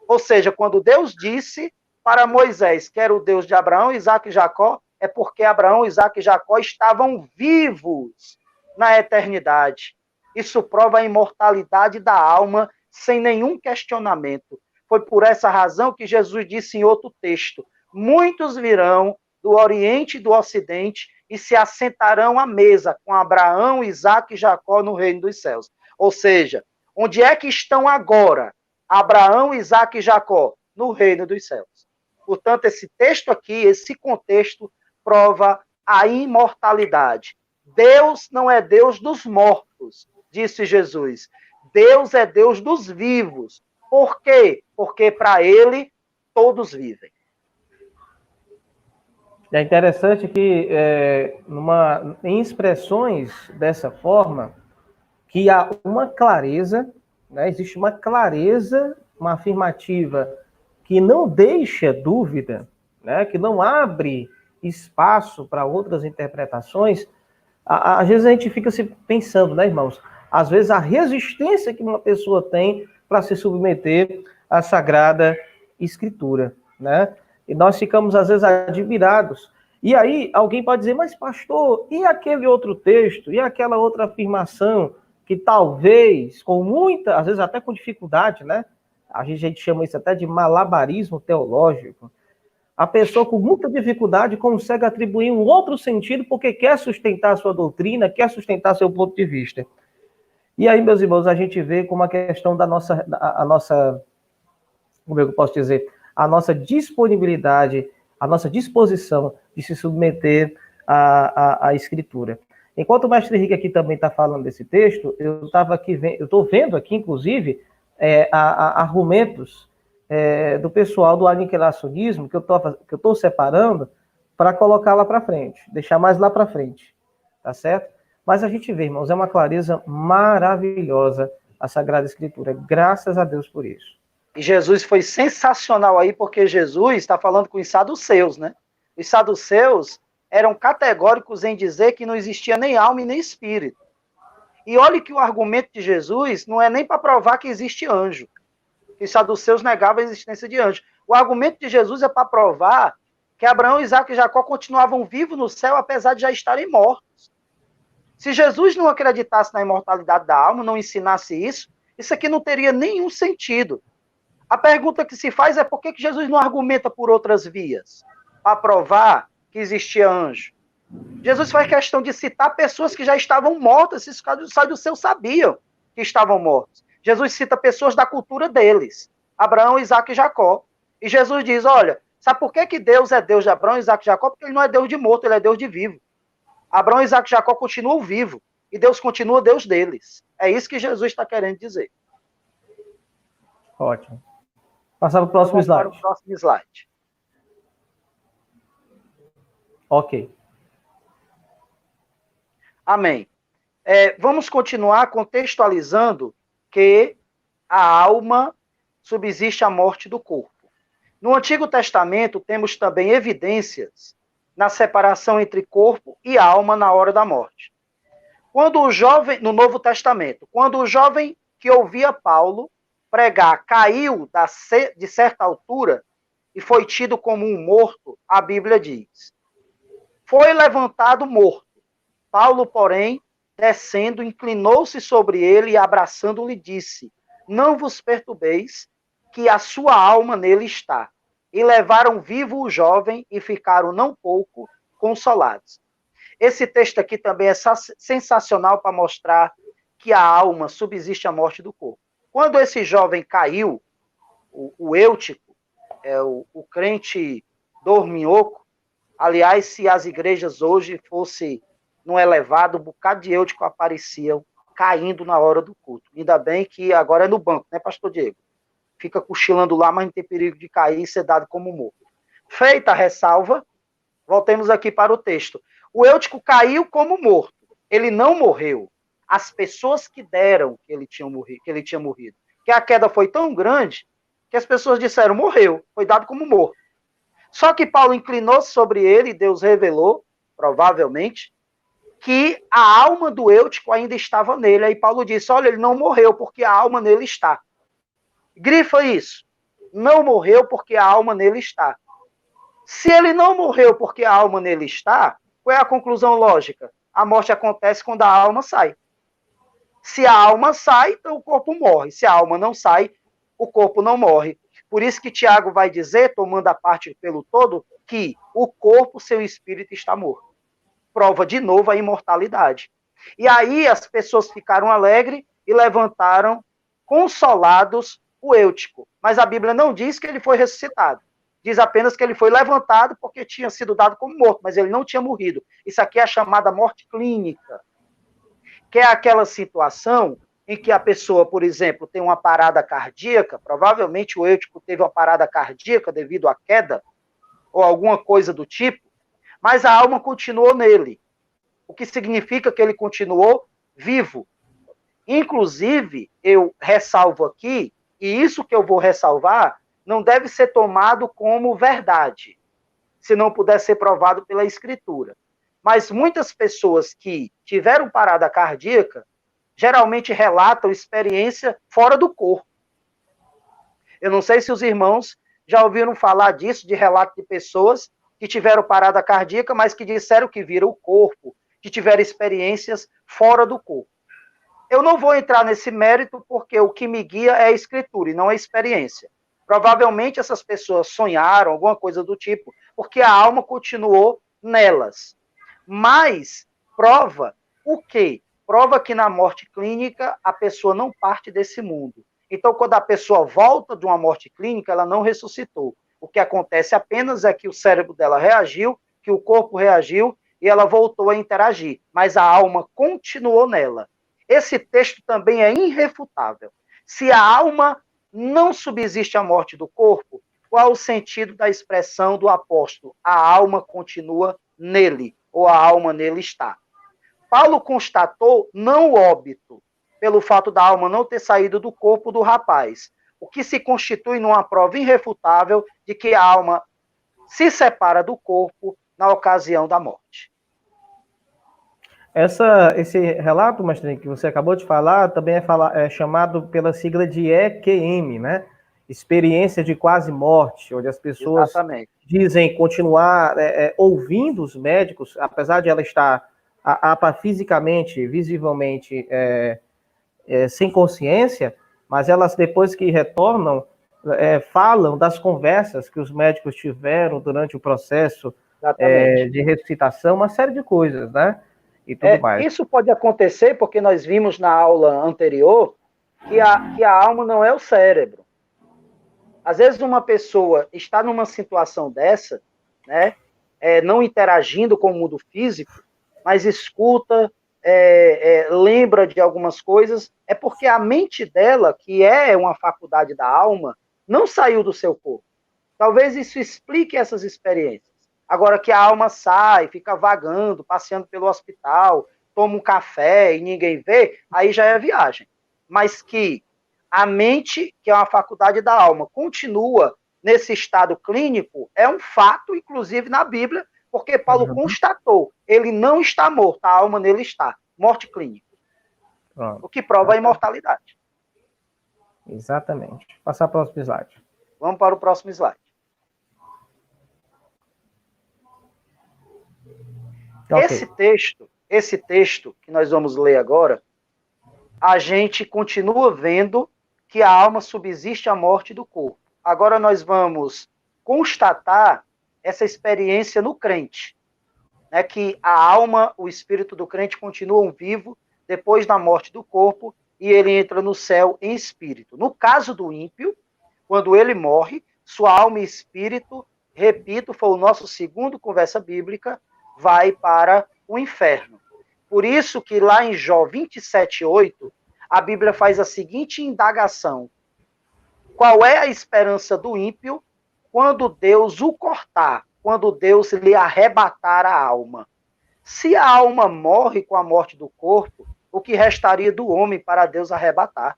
Ou seja, quando Deus disse para Moisés que era o Deus de Abraão, Isaque e Jacó, é porque Abraão, Isaque e Jacó estavam vivos na eternidade. Isso prova a imortalidade da alma sem nenhum questionamento. Foi por essa razão que Jesus disse em outro texto: muitos virão do Oriente e do Ocidente e se assentarão à mesa com Abraão, Isaque e Jacó no reino dos céus. Ou seja, onde é que estão agora Abraão, Isaque e Jacó? No reino dos céus. Portanto, esse texto aqui, esse contexto, prova a imortalidade. Deus não é Deus dos mortos, disse Jesus. Deus é Deus dos vivos. Por quê? Porque para ele todos vivem. É interessante que em expressões dessa forma, que há uma clareza, né, existe uma clareza, uma afirmativa que não deixa dúvida, né, que não abre espaço para outras interpretações. Às vezes a gente fica se pensando, né, irmãos? Às vezes a resistência que uma pessoa tem para se submeter à Sagrada Escritura, né? E nós ficamos, às vezes, admirados. E aí, alguém pode dizer, mas pastor, e aquele outro texto? E aquela outra afirmação que talvez, com muita, às vezes até com dificuldade, né? A gente chama isso até de malabarismo teológico. A pessoa com muita dificuldade consegue atribuir um outro sentido porque quer sustentar a sua doutrina, quer sustentar seu ponto de vista. E aí, meus irmãos, a gente vê como a questão da nossa, como eu posso dizer, a nossa disponibilidade, a nossa disposição de se submeter à Escritura. Enquanto o mestre Henrique aqui também está falando desse texto, eu estou vendo aqui, inclusive, argumentos do pessoal do aniquilacionismo que eu estou separando para colocar lá para frente, deixar mais lá para frente, tá certo? Mas a gente vê, irmãos, é uma clareza maravilhosa a Sagrada Escritura. Graças a Deus por isso. E Jesus foi sensacional aí, porque Jesus está falando com os saduceus, né? Os saduceus eram categóricos em dizer que não existia nem alma e nem espírito. E olhe que o argumento de Jesus não é nem para provar que existe anjo. Os saduceus negavam a existência de anjo. O argumento de Jesus é para provar que Abraão, Isaque e Jacó continuavam vivos no céu, apesar de já estarem mortos. Se Jesus não acreditasse na imortalidade da alma, não ensinasse isso aqui não teria nenhum sentido. A pergunta que se faz é por que Jesus não argumenta por outras vias? Para provar que existia anjo. Jesus faz questão de citar pessoas que já estavam mortas, esses saduceus sabiam que estavam mortos. Jesus cita pessoas da cultura deles, Abraão, Isaque e Jacó. E Jesus diz, olha, sabe por que Deus é Deus de Abraão, Isaque e Jacó? Porque ele não é Deus de morto, ele é Deus de vivo. Abraão, Isaque e Jacó continuam vivos, e Deus continua Deus deles. É isso que Jesus está querendo dizer. Ótimo. Passar para o próximo slide. Para o próximo slide. Ok. Amém. Vamos continuar contextualizando que a alma subsiste à morte do corpo. No Antigo Testamento, temos também evidências na separação entre corpo e alma na hora da morte. No Novo Testamento, quando o jovem que ouvia Paulo pregar caiu de certa altura e foi tido como um morto, a Bíblia diz: foi levantado morto. Paulo, porém, descendo, inclinou-se sobre ele e abraçando-lhe disse: não vos perturbeis, que a sua alma nele está. E levaram vivo o jovem e ficaram não pouco consolados. Esse texto aqui também é sensacional para mostrar que a alma subsiste à morte do corpo. Quando esse jovem caiu, o Eutico, o crente dorminhoco, aliás, se as igrejas hoje fossem no elevado, um bocado de Eutico apareciam caindo na hora do culto. Ainda bem que agora é no banco, né, pastor Diego? Fica cochilando lá, mas não tem perigo de cair e ser dado como morto. Feita a ressalva, voltemos aqui para o texto. O Eutico caiu como morto. Ele não morreu. As pessoas que deram que ele tinha morrido. Que a queda foi tão grande que as pessoas disseram, morreu, foi dado como morto. Só que Paulo inclinou-se sobre ele e Deus revelou, provavelmente, que a alma do Eutico ainda estava nele. Aí Paulo disse, olha, ele não morreu porque a alma nele está. Grifa isso. Não morreu porque a alma nele está. Se ele não morreu porque a alma nele está, qual é a conclusão lógica? A morte acontece quando a alma sai. Se a alma sai, então o corpo morre. Se a alma não sai, o corpo não morre. Por isso que Tiago vai dizer, tomando a parte pelo todo, que o corpo, seu espírito está morto. Prova de novo a imortalidade. E aí as pessoas ficaram alegres e levantaram, consolados, o Eutico. Mas a Bíblia não diz que ele foi ressuscitado. Diz apenas que ele foi levantado porque tinha sido dado como morto, mas ele não tinha morrido. Isso aqui é a chamada morte clínica, que é aquela situação em que a pessoa, por exemplo, tem uma parada cardíaca, provavelmente o Eutico teve uma parada cardíaca devido à queda, ou alguma coisa do tipo, mas a alma continuou nele, o que significa que ele continuou vivo. Inclusive, eu ressalvo aqui, e isso que eu vou ressalvar não deve ser tomado como verdade, se não puder ser provado pela Escritura. Mas muitas pessoas que tiveram parada cardíaca geralmente relatam experiência fora do corpo. Eu não sei se os irmãos já ouviram falar disso, de relato de pessoas que tiveram parada cardíaca, mas que disseram que viram o corpo, que tiveram experiências fora do corpo. Eu não vou entrar nesse mérito, porque o que me guia é a Escritura e não a experiência. Provavelmente essas pessoas sonharam, alguma coisa do tipo, porque a alma continuou nelas. Mas prova o quê? Prova que na morte clínica a pessoa não parte desse mundo. Então, quando a pessoa volta de uma morte clínica, ela não ressuscitou. O que acontece apenas é que o cérebro dela reagiu, que o corpo reagiu e ela voltou a interagir. Mas a alma continuou nela. Esse texto também é irrefutável. Se a alma não subsiste à morte do corpo, qual o sentido da expressão do apóstolo? A alma continua nele, ou a alma nele está. Paulo constatou não o óbito, pelo fato da alma não ter saído do corpo do rapaz, o que se constitui numa prova irrefutável de que a alma se separa do corpo na ocasião da morte. Esse relato, Mastrinho, que você acabou de falar, também é chamado pela sigla de EQM, né? Experiência de quase morte, onde as pessoas dizem continuar ouvindo os médicos, apesar de ela estar fisicamente, visivelmente sem consciência, mas elas depois que retornam, falam das conversas que os médicos tiveram durante o processo de ressuscitação, uma série de coisas, né? E tudo mais. Isso pode acontecer porque nós vimos na aula anterior que a alma não é o cérebro. Às vezes uma pessoa está numa situação dessa, né, não interagindo com o mundo físico, mas escuta, lembra de algumas coisas, é porque a mente dela, que é uma faculdade da alma, não saiu do seu corpo. Talvez isso explique essas experiências. Agora que a alma sai, fica vagando, passeando pelo hospital, toma um café e ninguém vê, aí já é viagem. Mas que a mente, que é uma faculdade da alma, continua nesse estado clínico, é um fato, inclusive na Bíblia, porque Paulo constatou, ele não está morto, a alma nele está. Morte clínica. O que prova a imortalidade. Exatamente. Passar para o próximo slide. Vamos para o próximo slide. Okay. Esse texto que nós vamos ler agora, a gente continua vendo que a alma subsiste à morte do corpo. Agora nós vamos constatar essa experiência no crente, né, que a alma, o espírito do crente continuam vivo depois da morte do corpo e ele entra no céu em espírito. No caso do ímpio, quando ele morre, sua alma e espírito, repito, foi o nosso segundo conversa bíblica, vai para o inferno. Por isso que lá em Jó 27:8, a Bíblia faz a seguinte indagação: qual é a esperança do ímpio quando Deus o cortar, quando Deus lhe arrebatar a alma? Se a alma morre com a morte do corpo, o que restaria do homem para Deus arrebatar?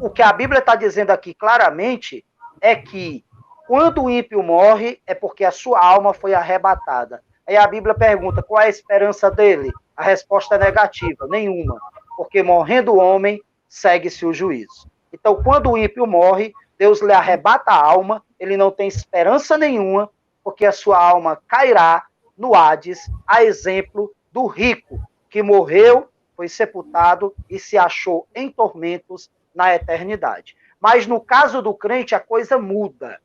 O que a Bíblia está dizendo aqui claramente é que quando o ímpio morre, é porque a sua alma foi arrebatada. Aí a Bíblia pergunta, qual é a esperança dele? A resposta é negativa, nenhuma. Porque morrendo o homem, segue-se o juízo. Então, quando o ímpio morre, Deus lhe arrebata a alma, ele não tem esperança nenhuma, porque a sua alma cairá no Hades, a exemplo do rico, que morreu, foi sepultado e se achou em tormentos na eternidade. Mas no caso do crente, a coisa muda.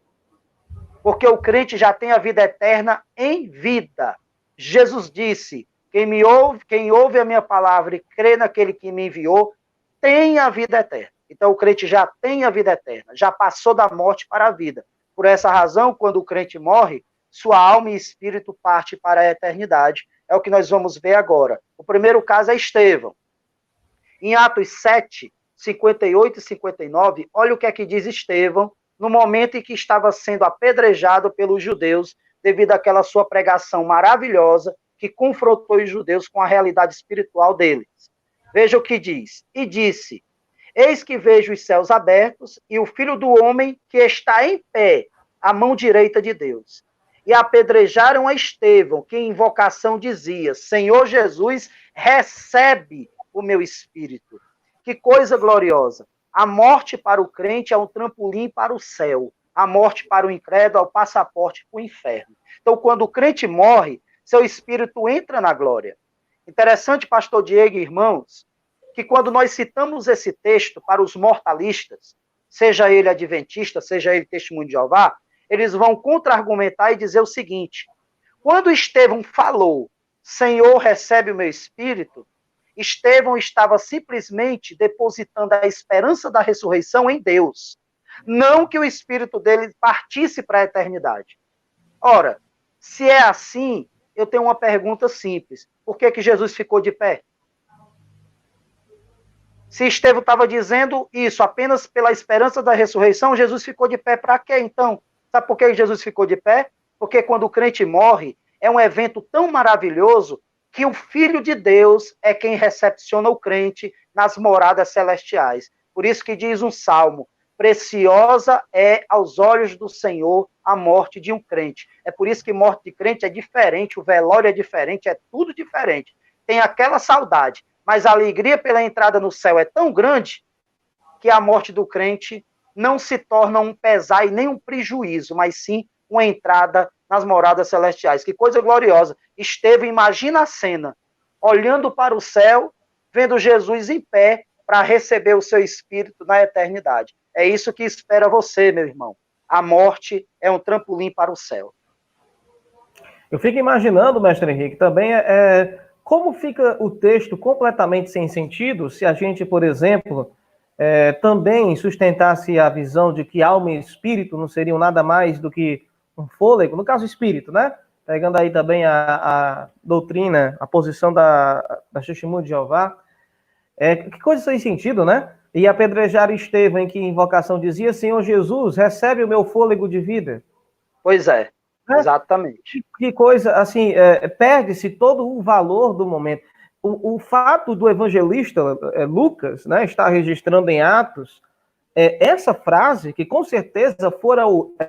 Porque o crente já tem a vida eterna em vida. Jesus disse, quem ouve a minha palavra e crê naquele que me enviou, tem a vida eterna. Então o crente já tem a vida eterna, já passou da morte para a vida. Por essa razão, quando o crente morre, sua alma e espírito parte para a eternidade. É o que nós vamos ver agora. O primeiro caso é Estevão. Em Atos 7, 58 e 59, olha o que é que diz Estevão, no momento em que estava sendo apedrejado pelos judeus, devido àquela sua pregação maravilhosa, que confrontou os judeus com a realidade espiritual deles. Veja o que diz. E disse, eis que vejo os céus abertos, e o Filho do Homem que está em pé, à mão direita de Deus. E apedrejaram a Estevão, que em invocação dizia, Senhor Jesus, recebe o meu espírito. Que coisa gloriosa. A morte para o crente é um trampolim para o céu. A morte para o incrédulo é o passaporte para o inferno. Então, quando o crente morre, seu espírito entra na glória. Interessante, pastor Diego e irmãos, que quando nós citamos esse texto para os mortalistas, seja ele adventista, seja ele testemunho de Jeová, eles vão contra-argumentar e dizer o seguinte, quando Estevão falou, Senhor, recebe o meu espírito, Estevão estava simplesmente depositando a esperança da ressurreição em Deus. Não que o espírito dele partisse para a eternidade. Ora, se é assim, eu tenho uma pergunta simples. Por que Jesus ficou de pé? Se Estevão estava dizendo isso apenas pela esperança da ressurreição, Jesus ficou de pé para quê, então? Sabe por que Jesus ficou de pé? Porque quando o crente morre, é um evento tão maravilhoso que o Filho de Deus é quem recepciona o crente nas moradas celestiais. Por isso que diz um salmo, preciosa é aos olhos do Senhor a morte de um crente. É por isso que morte de crente é diferente, o velório é diferente, é tudo diferente. Tem aquela saudade, mas a alegria pela entrada no céu é tão grande que a morte do crente não se torna um pesar e nem um prejuízo, mas sim uma entrada nas moradas celestiais. Que coisa gloriosa. Estevão, imagina a cena, olhando para o céu, vendo Jesus em pé para receber o seu espírito na eternidade. É isso que espera você, meu irmão. A morte é um trampolim para o céu. Eu fico imaginando, mestre Henrique, também como fica o texto completamente sem sentido se a gente, por exemplo, também sustentasse a visão de que alma e espírito não seriam nada mais do que um fôlego, no caso espírito, né? Pegando aí também a doutrina, a posição da Testemunha de Jeová. Que coisa sem sentido, né? E apedrejar Estevão, em que invocação dizia, Senhor Jesus, recebe o meu fôlego de vida. Pois é, exatamente. Que coisa, assim, perde-se todo o valor do momento. O fato do evangelista Lucas, né, estar registrando em Atos, essa frase, que com certeza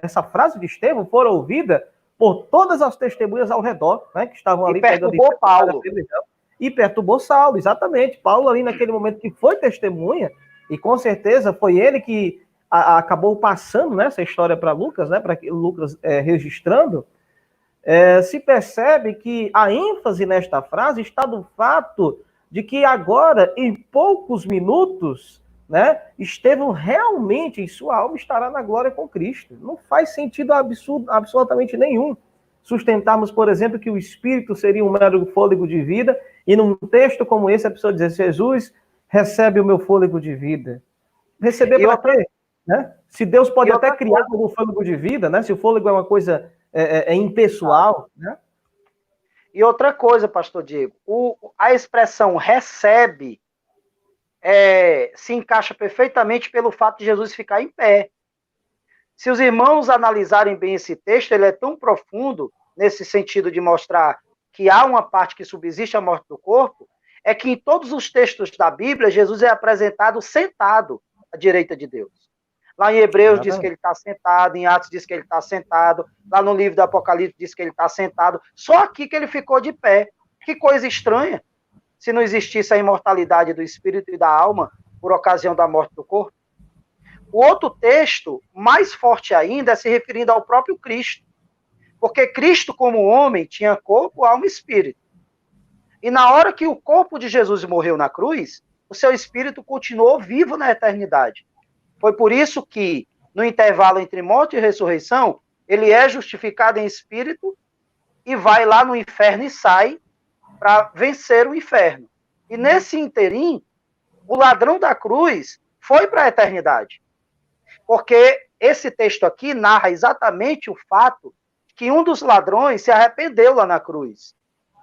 essa frase de Estevão fora ouvida por todas as testemunhas ao redor, né, que estavam ali. E perturbou Paulo. E perturbou Saulo, exatamente. Paulo ali naquele momento que foi testemunha, e com certeza foi ele que acabou passando, né, essa história para Lucas, né, para que Lucas registrando, se percebe que a ênfase nesta frase está no fato de que agora, em poucos minutos, né, Estevão realmente, em sua alma, estará na glória com Cristo. Não faz sentido absolutamente nenhum sustentarmos, por exemplo, que o Espírito seria um mero fôlego de vida, e num texto como esse, a pessoa dizer, Jesus, recebe o meu fôlego de vida. Receber para quê? Né? Se Deus pode até criar um fôlego de vida, né? Se o fôlego é uma coisa impessoal, né? E outra coisa, pastor Diego, a expressão recebe se encaixa perfeitamente pelo fato de Jesus ficar em pé. Se os irmãos analisarem bem esse texto, ele é tão profundo, nesse sentido de mostrar que há uma parte que subsiste a morte do corpo, é que em todos os textos da Bíblia, Jesus é apresentado sentado à direita de Deus. Lá em Hebreus diz que ele está sentado, em Atos diz que ele está sentado, lá no livro do Apocalipse diz que ele está sentado, só aqui que ele ficou de pé. Que coisa estranha, se não existisse a imortalidade do espírito e da alma por ocasião da morte do corpo. O outro texto, mais forte ainda, é se referindo ao próprio Cristo. Porque Cristo, como homem, tinha corpo, alma e espírito. E na hora que o corpo de Jesus morreu na cruz, o seu espírito continuou vivo na eternidade. Foi por isso que, no intervalo entre morte e ressurreição, ele é justificado em espírito e vai lá no inferno e sai para vencer o inferno. E nesse interim, o ladrão da cruz foi para a eternidade. Porque esse texto aqui narra exatamente o fato que um dos ladrões se arrependeu lá na cruz.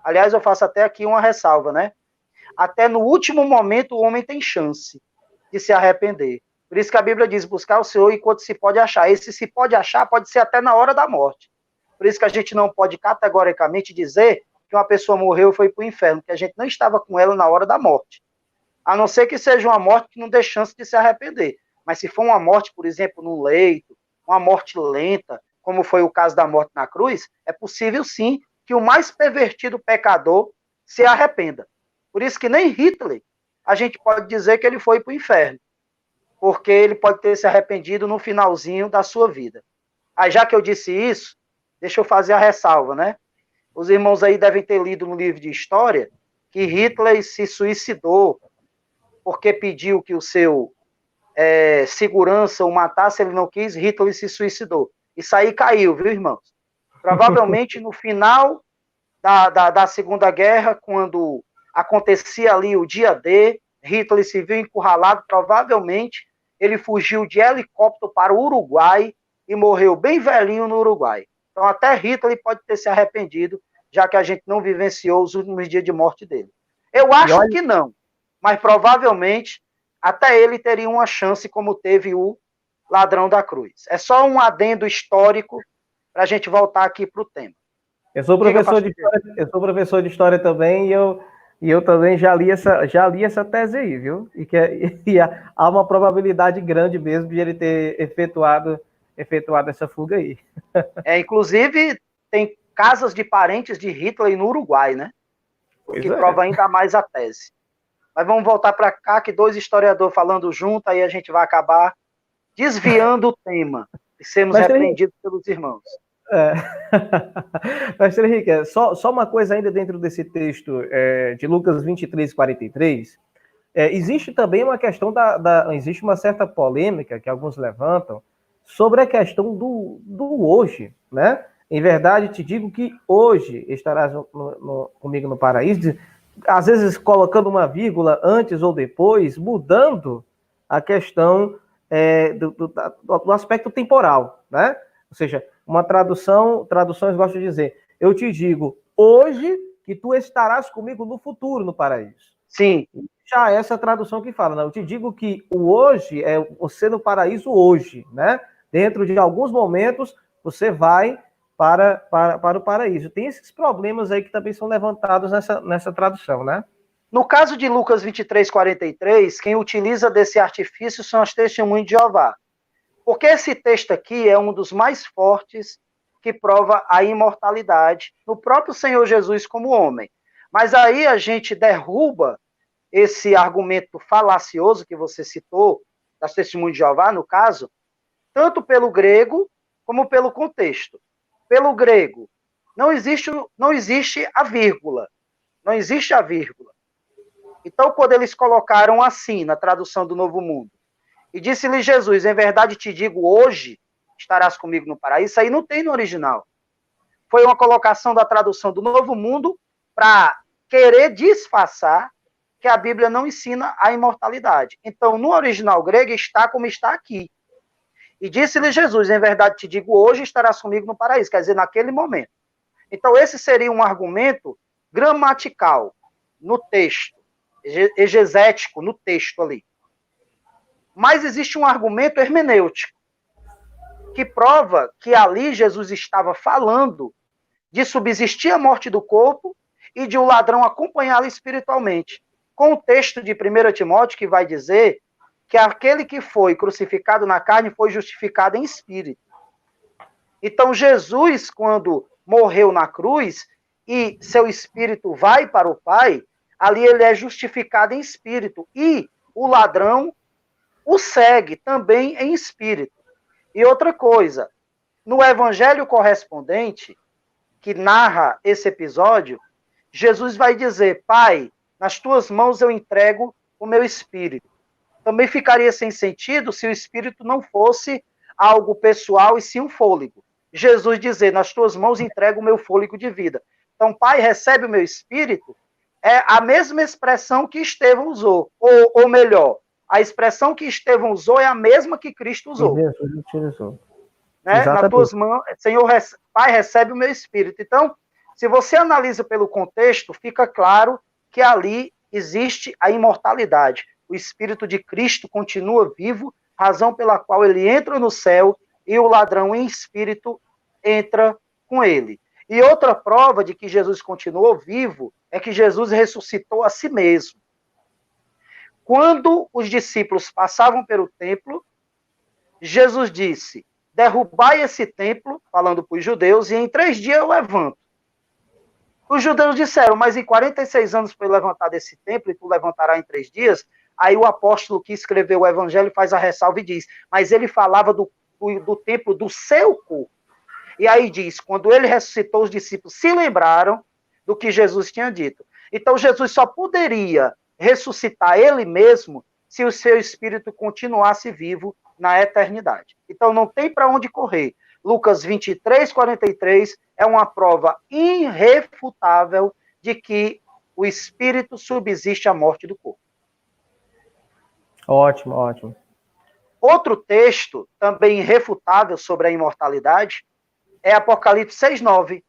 Aliás, eu faço até aqui uma ressalva, né? Até no último momento o homem tem chance de se arrepender. Por isso que a Bíblia diz, buscar o Senhor enquanto se pode achar. Esse se pode achar pode ser até na hora da morte. Por isso que a gente não pode categoricamente dizer que uma pessoa morreu e foi para o inferno, porque a gente não estava com ela na hora da morte. A não ser que seja uma morte que não dê chance de se arrepender. Mas se for uma morte, por exemplo, no leito, uma morte lenta, como foi o caso da morte na cruz, é possível sim que o mais pervertido pecador se arrependa. Por isso que nem Hitler a gente pode dizer que ele foi para o inferno, porque ele pode ter se arrependido no finalzinho da sua vida. Aí, já que eu disse isso, deixa eu fazer a ressalva, né? Os irmãos aí devem ter lido no livro de história que Hitler se suicidou porque pediu que o seu segurança o matasse, ele não quis, Hitler se suicidou. Isso aí caiu, viu, irmãos? Provavelmente no final da Segunda Guerra, quando acontecia ali o dia D, Hitler se viu encurralado, provavelmente ele fugiu de helicóptero para o Uruguai e morreu bem velhinho no Uruguai. Então até Hitler pode ter se arrependido, já que a gente não vivenciou os últimos dias de morte dele. Eu acho que não, mas provavelmente até ele teria uma chance como teve o ladrão da cruz. É só um adendo histórico para a gente voltar aqui para o tema. Eu sou professor de história também e eu também já li essa tese aí, viu? E há uma probabilidade grande mesmo de ele ter efetuado essa fuga aí. Inclusive, tem casas de parentes de Hitler no Uruguai, né? O que prova ainda mais a tese. Mas vamos voltar para cá, que dois historiadores falando junto, aí a gente vai acabar desviando o tema e sermos repreendidos pelos irmãos. Pastor Henrique, só uma coisa ainda dentro desse texto de Lucas 23, 43. Existe também uma questão existe uma certa polêmica que alguns levantam sobre a questão do hoje, né? Em verdade, te digo que hoje estarás comigo no paraíso, às vezes colocando uma vírgula antes ou depois, mudando a questão do aspecto temporal, né? Ou seja, uma traduções gostam de dizer, eu te digo hoje que tu estarás comigo no futuro no paraíso. Sim. Já essa tradução que fala, né? Eu te digo que o hoje é você no paraíso hoje, né? Dentro de alguns momentos você vai para o paraíso. Tem esses problemas aí que também são levantados nessa tradução, né? No caso de Lucas 23, 43, quem utiliza desse artifício são as testemunhas de Jeová. Porque esse texto aqui é um dos mais fortes que prova a imortalidade no próprio Senhor Jesus como homem. Mas aí a gente derruba esse argumento falacioso que você citou, das testemunhas de Jeová, no caso, tanto pelo grego como pelo contexto. Pelo grego, não existe a vírgula. Não existe a vírgula. Então, quando eles colocaram assim, na tradução do Novo Mundo, e disse-lhe Jesus, em verdade te digo, hoje estarás comigo no paraíso, isso aí não tem no original. Foi uma colocação da tradução do Novo Mundo para querer disfarçar que a Bíblia não ensina a imortalidade. Então, no original grego, está como está aqui. E disse-lhe Jesus, em verdade te digo, hoje estarás comigo no paraíso, quer dizer, naquele momento. Então, esse seria um argumento gramatical no texto, exegético no texto ali. Mas existe um argumento hermenêutico, que prova que ali Jesus estava falando de subsistir a morte do corpo e de o ladrão acompanhá-lo espiritualmente. Com o texto de 1 Timóteo, que vai dizer que aquele que foi crucificado na carne foi justificado em espírito. Então, Jesus, quando morreu na cruz e seu espírito vai para o Pai, ali ele é justificado em espírito. E o ladrão o segue também em espírito. E outra coisa, no evangelho correspondente, que narra esse episódio, Jesus vai dizer, Pai, nas tuas mãos eu entrego o meu espírito. também ficaria sem sentido se o espírito não fosse algo pessoal e sim um fôlego. Jesus dizer, nas tuas mãos entrego o meu fôlego de vida. Então, Pai, recebe o meu espírito, é a mesma expressão que Estevão usou, ou melhor, a expressão que Estevão usou é a mesma que Cristo usou. Jesus utilizou. Né? Nas tuas mãos, Senhor, Pai, recebe o meu espírito. Então, se você analisa pelo contexto, fica claro que ali existe a imortalidade. O espírito de Cristo continua vivo, razão pela qual ele entra no céu e o ladrão em espírito entra com ele. E outra prova de que Jesus continuou vivo é que Jesus ressuscitou a si mesmo. Quando os discípulos passavam pelo templo, Jesus disse, derrubai esse templo, falando para os judeus, e em 3 dias eu levanto. Os judeus disseram, mas em 46 anos foi levantado esse templo, e tu levantarás em 3 dias? Aí o apóstolo que escreveu o evangelho faz a ressalva e diz, mas ele falava do templo do seu corpo. E aí diz, quando ele ressuscitou, os discípulos se lembraram do que Jesus tinha dito. Então Jesus só poderia ressuscitar ele mesmo se o seu espírito continuasse vivo na eternidade. Então não tem para onde correr. Lucas 23, 43 é uma prova irrefutável de que o espírito subsiste à morte do corpo. Ótimo, ótimo. Outro texto, também irrefutável sobre a imortalidade, é Apocalipse 6:9,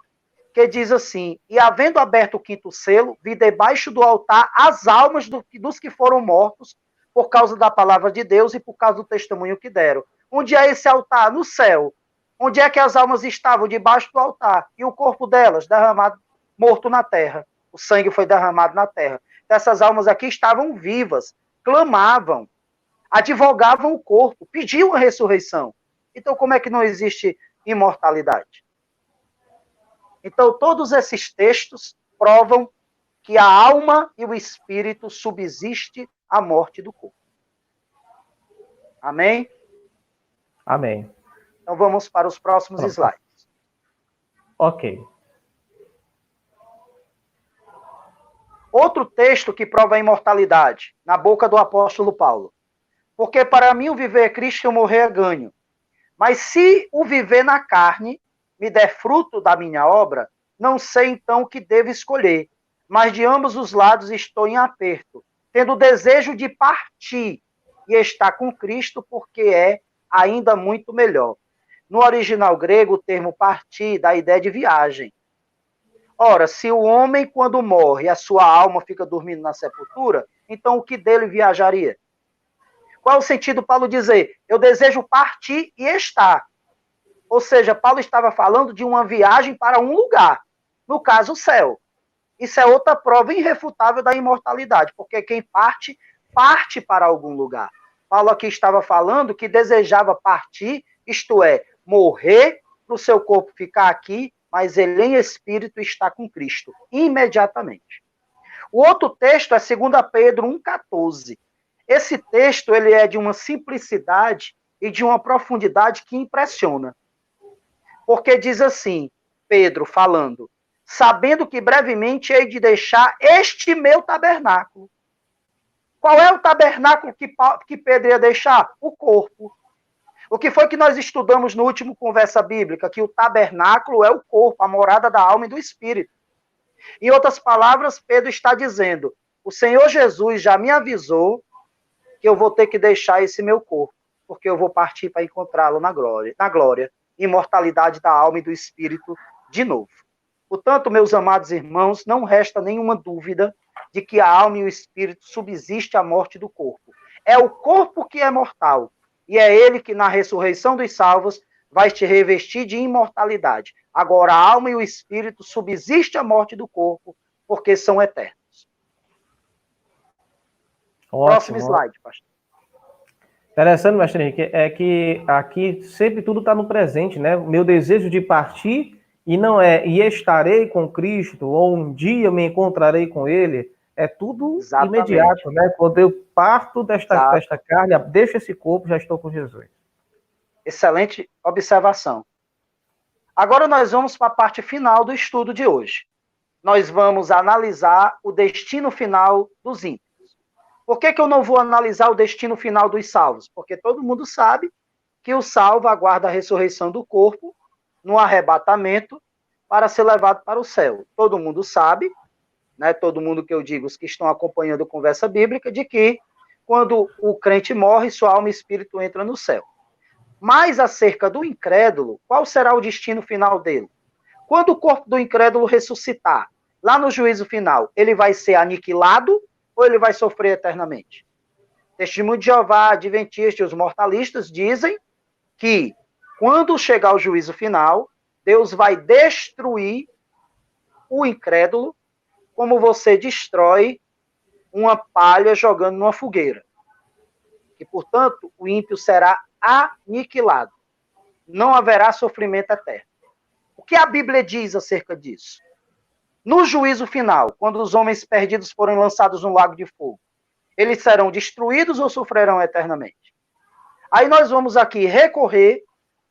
que diz assim, e havendo aberto o 5º selo, vi debaixo do altar as almas dos que foram mortos por causa da palavra de Deus e por causa do testemunho que deram. Onde é esse altar? No céu. Onde é que as almas estavam? Debaixo do altar. E o corpo delas, derramado, morto na terra. O sangue foi derramado na terra. Então, essas almas aqui estavam vivas, clamavam, advogavam o corpo, pediam a ressurreição. Então, como é que não existe imortalidade? Então, todos esses textos provam que a alma e o espírito subsiste à morte do corpo. Amém? Amém. Então, vamos para os próximos slides. Ok. Outro texto que prova a imortalidade, na boca do apóstolo Paulo. Porque para mim o viver é Cristo e o morrer é ganho. Mas se o viver na carne me der fruto da minha obra, não sei então o que devo escolher. Mas de ambos os lados estou em aperto, tendo o desejo de partir e estar com Cristo, porque é ainda muito melhor. No original grego, o termo partir dá a ideia de viagem. Ora, se o homem, quando morre, a sua alma fica dormindo na sepultura, então o que dele viajaria? Qual é o sentido Paulo dizer? Eu desejo partir e estar. Ou seja, Paulo estava falando de uma viagem para um lugar. No caso, o céu. Isso é outra prova irrefutável da imortalidade, porque quem parte, parte para algum lugar. Paulo aqui estava falando que desejava partir, isto é, morrer para o seu corpo ficar aqui, mas ele em espírito está com Cristo, imediatamente. O outro texto é 2 Pedro 1,14. Esse texto ele é de uma simplicidade e de uma profundidade que impressiona. Porque diz assim, Pedro falando, sabendo que brevemente hei de deixar este meu tabernáculo. Qual é o tabernáculo que Pedro ia deixar? O corpo. O que foi que nós estudamos no último Conversa Bíblica? Que o tabernáculo é o corpo, a morada da alma e do espírito. Em outras palavras, Pedro está dizendo, o Senhor Jesus já me avisou que eu vou ter que deixar esse meu corpo, porque eu vou partir para encontrá-lo na glória, imortalidade da alma e do espírito de novo. Portanto, meus amados irmãos, não resta nenhuma dúvida de que a alma e o espírito subsistem à morte do corpo. É o corpo que é mortal, e é ele que na ressurreição dos salvos vai te revestir de imortalidade. Agora, a alma e o espírito subsistem à morte do corpo, porque são eternos. Ótimo. Próximo slide, pastor. Interessante, mestre Henrique, é que aqui sempre tudo está no presente, né? O meu desejo de partir e não é e estarei com Cristo, ou um dia me encontrarei com Ele, é tudo Exatamente. imediato, né? Quando eu parto desta carne, deixo esse corpo, já estou com Jesus. Excelente observação. Agora nós vamos para a parte final do estudo de hoje. Nós vamos analisar o destino final dos ímpios. Por que eu não vou analisar o destino final dos salvos? Porque todo mundo sabe que o salvo aguarda a ressurreição do corpo no arrebatamento para ser levado para o céu. Todo mundo sabe, né, todo mundo que eu digo, os que estão acompanhando a conversa bíblica, de que quando o crente morre, sua alma e espírito entram no céu. Mas acerca do incrédulo, qual será o destino final dele? Quando o corpo do incrédulo ressuscitar, lá no juízo final, ele vai ser aniquilado ou ele vai sofrer eternamente? Testemunho de Jeová, adventistas e os mortalistas dizem que quando chegar o juízo final, Deus vai destruir o incrédulo como você destrói uma palha jogando numa fogueira. E, portanto, o ímpio será aniquilado. Não haverá sofrimento eterno. O que a Bíblia diz acerca disso? No juízo final, quando os homens perdidos forem lançados no lago de fogo, eles serão destruídos ou sofrerão eternamente? Aí nós vamos aqui recorrer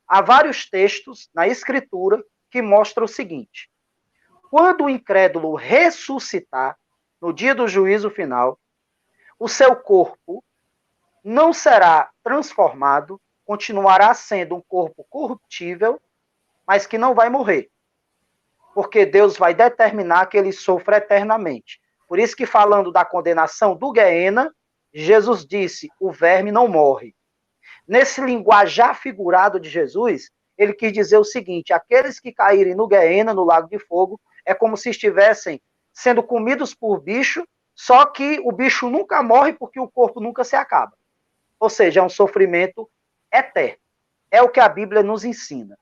a vários textos na Escritura que mostram o seguinte: quando o incrédulo ressuscitar, no dia do juízo final, o seu corpo não será transformado, continuará sendo um corpo corruptível, mas que não vai morrer. Porque Deus vai determinar que ele sofra eternamente. Por isso que, falando da condenação do Gueena, Jesus disse, o verme não morre. Nesse linguajar figurado de Jesus, ele quis dizer o seguinte: aqueles que caírem no Gueena, no lago de fogo, é como se estivessem sendo comidos por bicho, só que o bicho nunca morre porque o corpo nunca se acaba. Ou seja, é um sofrimento eterno. É o que a Bíblia nos ensina.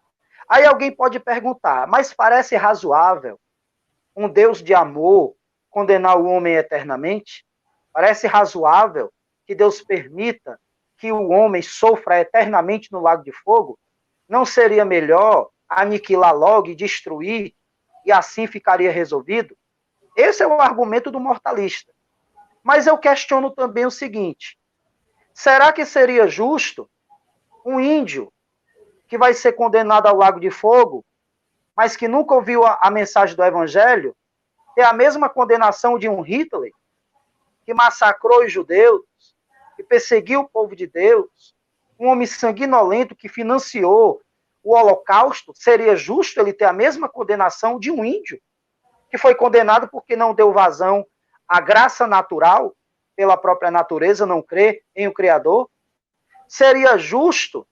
Aí alguém pode perguntar, mas parece razoável um Deus de amor condenar o homem eternamente? Parece razoável que Deus permita que o homem sofra eternamente no lago de fogo? Não seria melhor aniquilar logo e destruir, e assim ficaria resolvido? Esse é o argumento do mortalista. Mas eu questiono também o seguinte: será que seria justo um índio que vai ser condenado ao lago de fogo, mas que nunca ouviu a mensagem do evangelho, ter a mesma condenação de um Hitler, que massacrou os judeus, que perseguiu o povo de Deus, um homem sanguinolento que financiou o Holocausto? Seria justo ele ter a mesma condenação de um índio, que foi condenado porque não deu vazão à graça natural, pela própria natureza, não crê em o Criador? Seria justo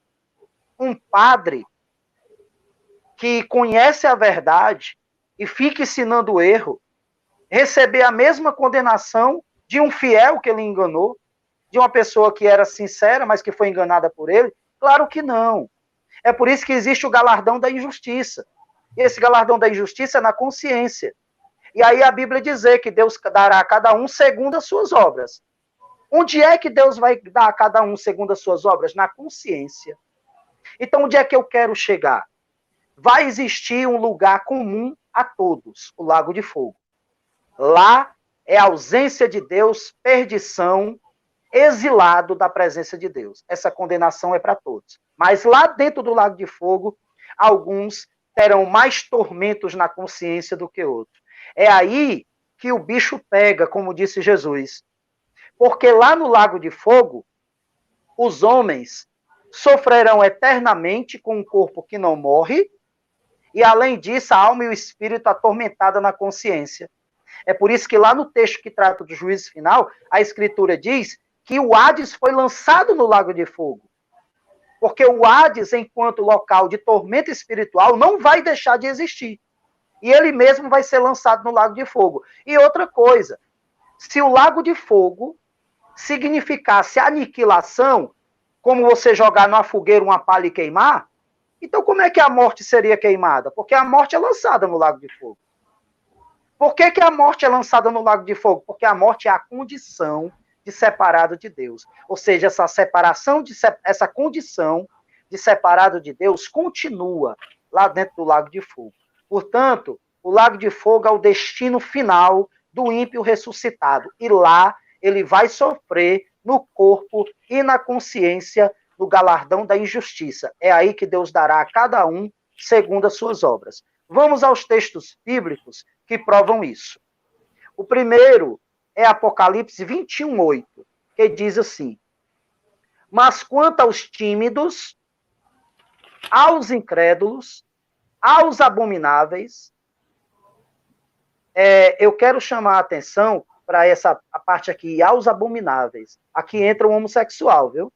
um padre que conhece a verdade e fica ensinando o erro receber a mesma condenação de um fiel que ele enganou, de uma pessoa que era sincera, mas que foi enganada por ele? Claro que não. É por isso que existe o galardão da injustiça. E esse galardão da injustiça é na consciência. E aí a Bíblia diz que Deus dará a cada um segundo as suas obras. Onde é que Deus vai dar a cada um segundo as suas obras? Na consciência. Então, onde é que eu quero chegar? Vai existir um lugar comum a todos, o lago de fogo. Lá é a ausência de Deus, perdição, exilado da presença de Deus. Essa condenação é para todos. Mas lá dentro do lago de fogo, alguns terão mais tormentos na consciência do que outros. É aí que o bicho pega, como disse Jesus. Porque lá no lago de fogo, os homens sofrerão eternamente com um corpo que não morre, e além disso, a alma e o espírito atormentada na consciência. É por isso que lá no texto que trata do juízo final, a Escritura diz que o Hades foi lançado no lago de fogo. Porque o Hades, enquanto local de tormento espiritual, não vai deixar de existir. E ele mesmo vai ser lançado no lago de fogo. E outra coisa, se o lago de fogo significasse aniquilação, como você jogar numa fogueira uma palha e queimar, então como é que a morte seria queimada? Porque a morte é lançada no lago de fogo. Por que a morte é lançada no lago de fogo? Porque a morte é a condição de separado de Deus. Ou seja, essa condição de separado de Deus continua lá dentro do lago de fogo. Portanto, o lago de fogo é o destino final do ímpio ressuscitado. E lá ele vai sofrer no corpo e na consciência do galardão da injustiça. É aí que Deus dará a cada um segundo as suas obras. Vamos aos textos bíblicos que provam isso. O primeiro é Apocalipse 21:8. que diz assim: mas quanto aos tímidos, aos incrédulos, aos abomináveis, eu quero chamar a atenção para a parte aqui, aos abomináveis. Aqui entra o homossexual, viu?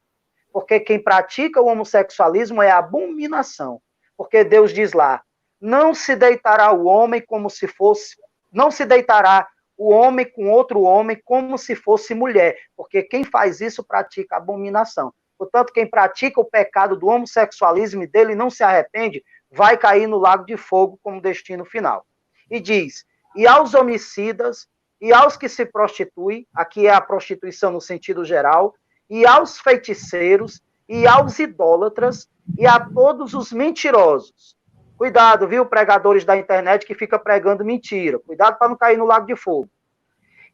Porque quem pratica o homossexualismo é abominação. Porque Deus diz lá, não se deitará o homem como se fosse, não se deitará o homem com outro homem como se fosse mulher, porque quem faz isso pratica abominação. Portanto, quem pratica o pecado do homossexualismo e dele não se arrepende, vai cair no lago de fogo como destino final. E diz, e aos homicidas, e aos que se prostituem, aqui é a prostituição no sentido geral, e aos feiticeiros, e aos idólatras, e a todos os mentirosos. Cuidado, viu, pregadores da internet que fica pregando mentira. Cuidado para não cair no lago de fogo.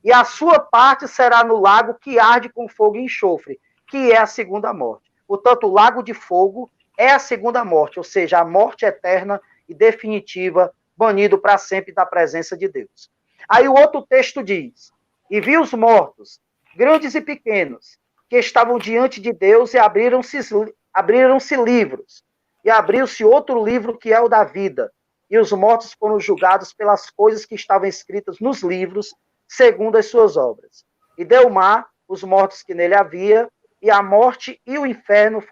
E a sua parte será no lago que arde com fogo e enxofre, que é a segunda morte. Portanto, o lago de fogo é a segunda morte, ou seja, a morte eterna e definitiva, banido para sempre da presença de Deus. Aí o outro texto diz, e vi os mortos, grandes e pequenos, que estavam diante de Deus e abriram-se livros. E abriu-se outro livro que é o da vida. E os mortos foram julgados pelas coisas que estavam escritas nos livros, segundo as suas obras. E deu o mar, os mortos que nele havia, e a morte e o inferno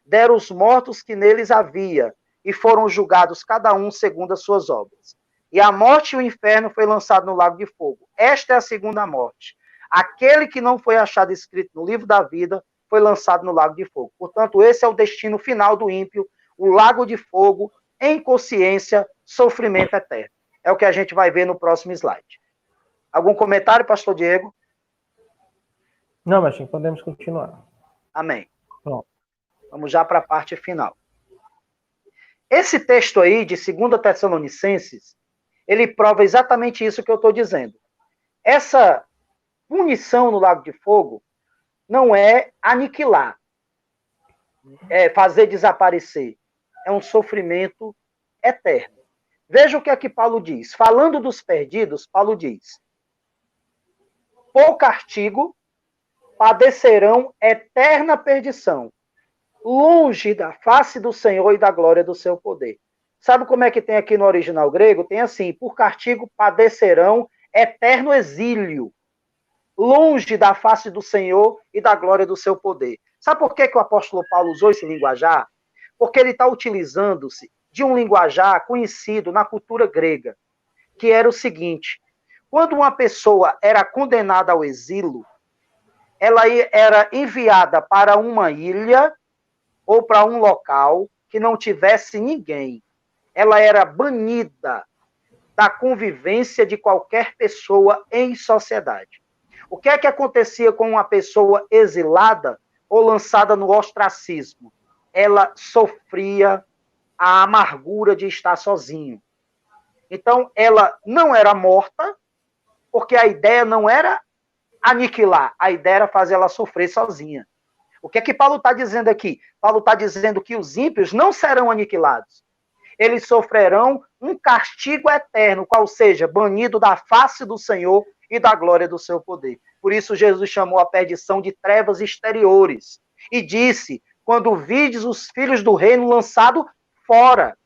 deram os mortos que neles havia, e foram julgados cada um segundo as suas obras. E a morte e o inferno foi lançado no lago de fogo. Esta é a segunda morte. Aquele que não foi achado escrito no livro da vida foi lançado no lago de fogo. Portanto, esse é o destino final do ímpio, o lago de fogo, em consciência, sofrimento eterno. É o que a gente vai ver no próximo slide. Algum comentário, pastor Diego? Não, Martim, podemos continuar. Amém. Pronto. Vamos já para a parte final. Esse texto aí, de 2 Tessalonicenses, ele prova exatamente isso que eu estou dizendo. Essa punição no lago de fogo não é aniquilar, é fazer desaparecer. É um sofrimento eterno. Veja o que aqui Paulo diz. Falando dos perdidos, Paulo diz: por castigo padecerão eterna perdição, longe da face do Senhor e da glória do seu poder. Sabe como é que tem aqui no original grego? Tem assim, por castigo padecerão eterno exílio, longe da face do Senhor e da glória do seu poder. Sabe por que o apóstolo Paulo usou esse linguajar? Porque ele está utilizando-se de um linguajar conhecido na cultura grega, que era o seguinte: quando uma pessoa era condenada ao exílio, ela era enviada para uma ilha ou para um local que não tivesse ninguém. Ela era banida da convivência de qualquer pessoa em sociedade. O que é que acontecia com uma pessoa exilada ou lançada no ostracismo? Ela sofria a amargura de estar sozinho. Então, ela não era morta, porque a ideia não era aniquilar, a ideia era fazer ela sofrer sozinha. O que é que Paulo está dizendo aqui? Paulo está dizendo que os ímpios não serão aniquilados. Eles sofrerão um castigo eterno, qual seja, banido da face do Senhor e da glória do seu poder. Por isso Jesus chamou a perdição de trevas exteriores. E disse, quando vides os filhos do reino lançado fora.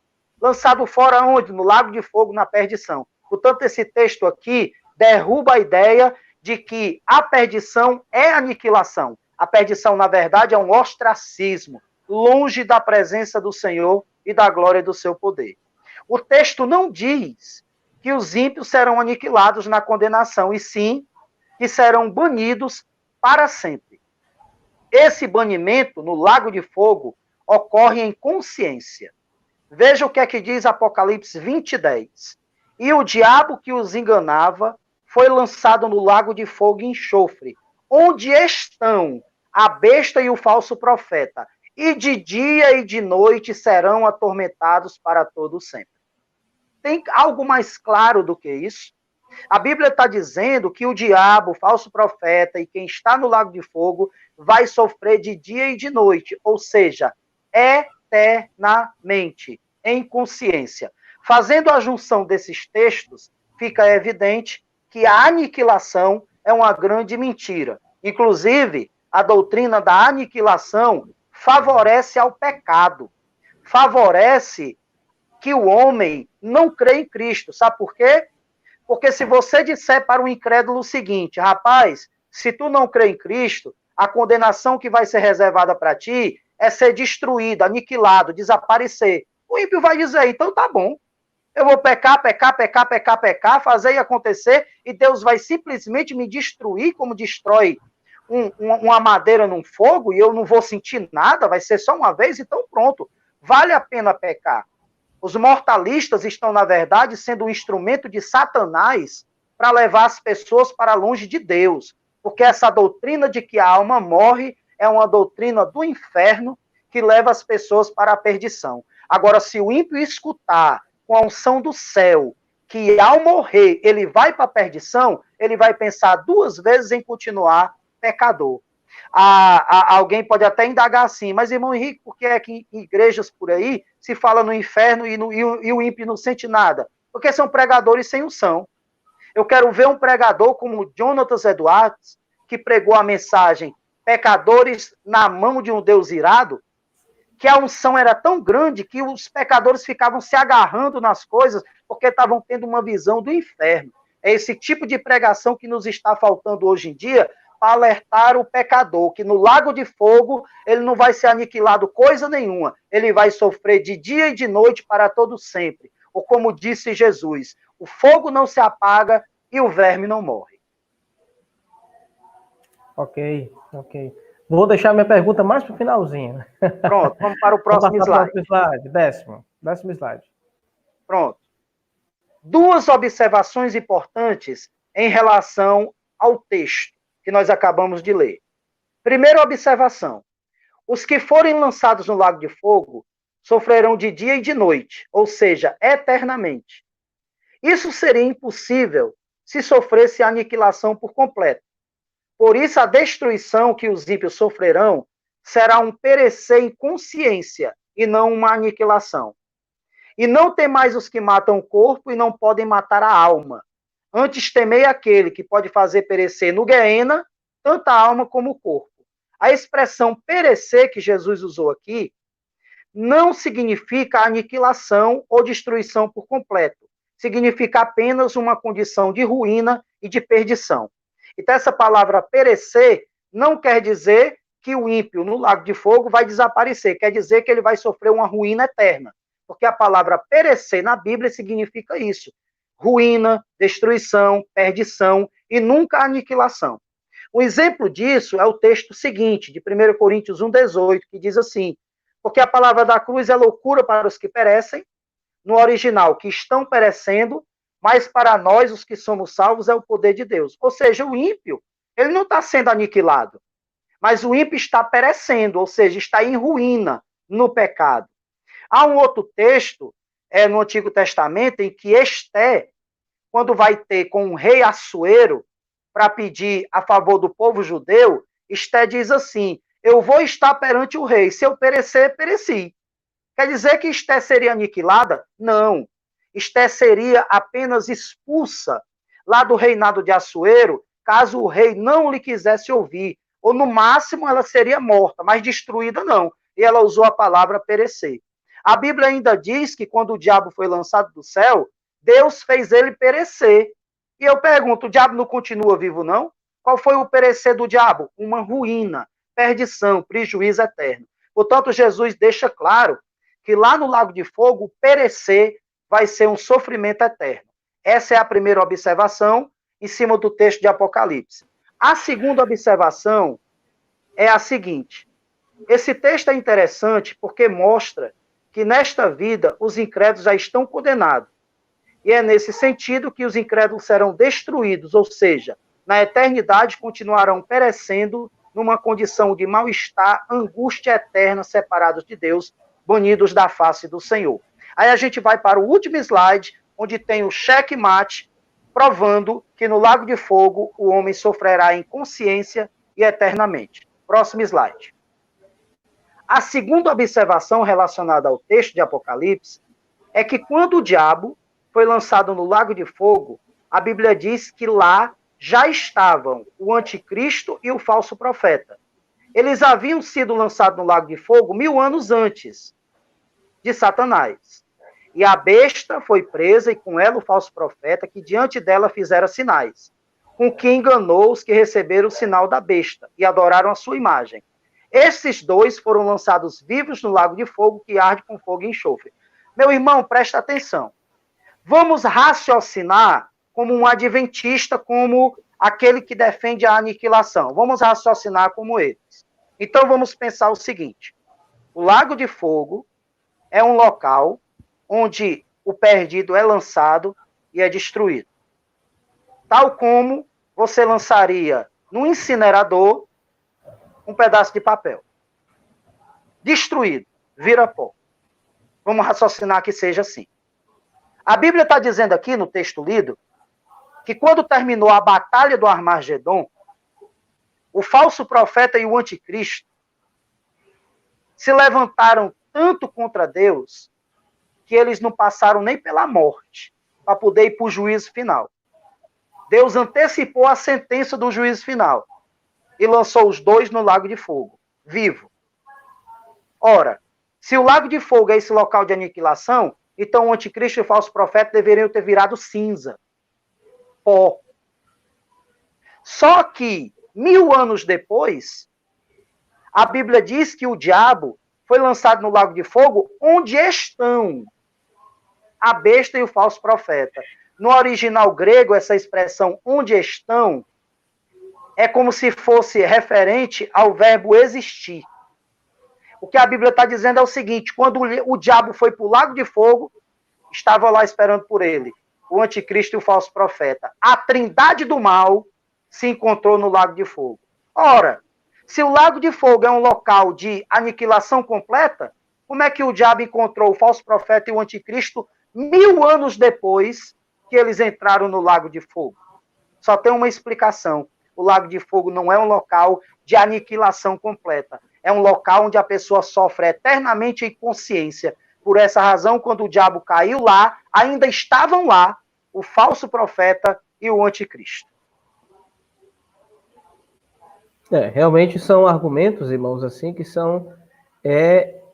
Lançado fora onde? No lago de fogo, na perdição. Portanto, esse texto aqui derruba a ideia de que a perdição é aniquilação. A perdição, na verdade, é um ostracismo, longe da presença do Senhor e da glória do seu poder. O texto não diz que os ímpios serão aniquilados na condenação, e sim que serão banidos para sempre. Esse banimento no lago de fogo ocorre em consciência. Veja o que é que diz Apocalipse 20:10. E o diabo que os enganava foi lançado no lago de fogo e enxofre, onde estão a besta e o falso profeta, e de dia e de noite serão atormentados para todo sempre. Tem algo mais claro do que isso? A Bíblia está dizendo que o diabo, o falso profeta e quem está no lago de fogo vai sofrer de dia e de noite, ou seja, eternamente, em consciência. Fazendo a junção desses textos, fica evidente que a aniquilação é uma grande mentira. Inclusive, a doutrina da aniquilação favorece ao pecado, favorece que o homem não crê em Cristo. Sabe por quê? Porque se você disser para o incrédulo o seguinte, rapaz, se tu não crê em Cristo, a condenação que vai ser reservada para ti é ser destruído, aniquilado, desaparecer. O ímpio vai dizer, então tá bom, eu vou pecar, fazer e acontecer, e Deus vai simplesmente me destruir como destrói uma madeira num fogo, e eu não vou sentir nada, vai ser só uma vez, então pronto. Vale a pena pecar. Os mortalistas estão, na verdade, sendo um instrumento de Satanás para levar as pessoas para longe de Deus. Porque essa doutrina de que a alma morre é uma doutrina do inferno que leva as pessoas para a perdição. Agora, se o ímpio escutar com a unção do céu que ao morrer ele vai para a perdição, ele vai pensar 2 vezes em continuar pecador. Alguém pode até indagar assim, mas irmão Henrique, por que é que em igrejas por aí se fala no inferno e o ímpio não sente nada? Porque são pregadores sem unção. Eu quero ver um pregador como Jonathan Edwards, que pregou a mensagem pecadores na mão de um Deus irado, que a unção era tão grande que os pecadores ficavam se agarrando nas coisas porque estavam tendo uma visão do inferno. É esse tipo de pregação que nos está faltando hoje em dia para alertar o pecador, que no lago de fogo ele não vai ser aniquilado coisa nenhuma, ele vai sofrer de dia e de noite para todo sempre. Ou como disse Jesus, o fogo não se apaga e o verme não morre. Ok. Vou deixar minha pergunta mais para o finalzinho. Pronto, vamos para o próximo slide. Décimo slide. Pronto. 2 observações importantes em relação ao texto que nós acabamos de ler. Primeira observação. Os que forem lançados no lago de fogo sofrerão de dia e de noite, ou seja, eternamente. Isso seria impossível se sofresse a aniquilação por completo. Por isso, a destruição que os ímpios sofrerão será um perecer em consciência e não uma aniquilação. E não temais os que matam o corpo e não podem matar a alma. Antes temei aquele que pode fazer perecer no Gueena tanto a alma como o corpo. A expressão perecer que Jesus usou aqui não significa aniquilação ou destruição por completo. Significa apenas uma condição de ruína e de perdição. Então, essa palavra perecer não quer dizer que o ímpio no lago de fogo vai desaparecer, quer dizer que ele vai sofrer uma ruína eterna. Porque a palavra perecer na Bíblia significa isso. Ruína, destruição, perdição e nunca aniquilação. Um exemplo disso é o texto seguinte, de 1 Coríntios 1,18, que diz assim, porque a palavra da cruz é loucura para os que perecem, no original, que estão perecendo, mas para nós, os que somos salvos, é o poder de Deus. Ou seja, o ímpio, ele não está sendo aniquilado, mas o ímpio está perecendo, ou seja, está em ruína no pecado. Há um outro texto, no Antigo Testamento, em que Esté, quando vai ter com um rei Assuero, para pedir a favor do povo judeu, Esté diz assim, eu vou estar perante o rei, se eu perecer, pereci. Quer dizer que Esté seria aniquilada? Não. Esté seria apenas expulsa lá do reinado de Assuero, caso o rei não lhe quisesse ouvir. Ou, no máximo, ela seria morta, mas destruída não. E ela usou a palavra perecer. A Bíblia ainda diz que quando o diabo foi lançado do céu, Deus fez ele perecer. E eu pergunto, o diabo não continua vivo, não? Qual foi o perecer do diabo? Uma ruína, perdição, prejuízo eterno. Portanto, Jesus deixa claro que lá no lago de fogo, perecer vai ser um sofrimento eterno. Essa é a primeira observação em cima do texto de Apocalipse. A segunda observação é a seguinte. Esse texto é interessante porque mostra que nesta vida os incrédulos já estão condenados. E é nesse sentido que os incrédulos serão destruídos, ou seja, na eternidade continuarão perecendo numa condição de mal-estar, angústia eterna, separados de Deus, banidos da face do Senhor. Aí a gente vai para o último slide, onde tem o checkmate, provando que no lago de fogo o homem sofrerá em consciência e eternamente. Próximo slide. A segunda observação relacionada ao texto de Apocalipse é que quando o diabo foi lançado no lago de fogo, a Bíblia diz que lá já estavam o anticristo e o falso profeta. Eles haviam sido lançados no lago de fogo 1000 anos antes de Satanás. E a besta foi presa, e com ela o falso profeta, que diante dela fizera sinais, com que enganou os que receberam o sinal da besta e adoraram a sua imagem. Esses dois foram lançados vivos no lago de fogo, que arde com fogo e enxofre. Meu irmão, presta atenção. Vamos raciocinar como um adventista, como aquele que defende a aniquilação. Vamos raciocinar como eles. Então vamos pensar o seguinte: o lago de fogo é um local onde o perdido é lançado e é destruído. Tal como você lançaria no incinerador um pedaço de papel. Destruído, vira pó. Vamos raciocinar que seja assim. A Bíblia está dizendo aqui, no texto lido, que quando terminou a batalha do Armagedon, o falso profeta e o anticristo se levantaram tanto contra Deus que eles não passaram nem pela morte para poder ir para o juízo final. Deus antecipou a sentença do juízo final e lançou os dois no lago de fogo, vivo. Ora, se o lago de fogo é esse local de aniquilação, então o anticristo e o falso profeta deveriam ter virado cinza, pó. Só que, 1000 anos depois, a Bíblia diz que o diabo foi lançado no lago de fogo, onde estão a besta e o falso profeta. No original grego, essa expressão, onde estão, é como se fosse referente ao verbo existir. O que a Bíblia está dizendo é o seguinte: quando o diabo foi para o lago de fogo, estava lá esperando por ele o anticristo e o falso profeta. A trindade do mal se encontrou no lago de fogo. Ora, se o lago de fogo é um local de aniquilação completa, como é que o diabo encontrou o falso profeta e o anticristo 1000 anos depois que eles entraram no lago de fogo? Só tem uma explicação: o lago de fogo não é um local de aniquilação completa. É um local onde a pessoa sofre eternamente em consciência. Por essa razão, quando o diabo caiu lá, ainda estavam lá o falso profeta e o anticristo. Realmente são argumentos, irmãos, assim, que são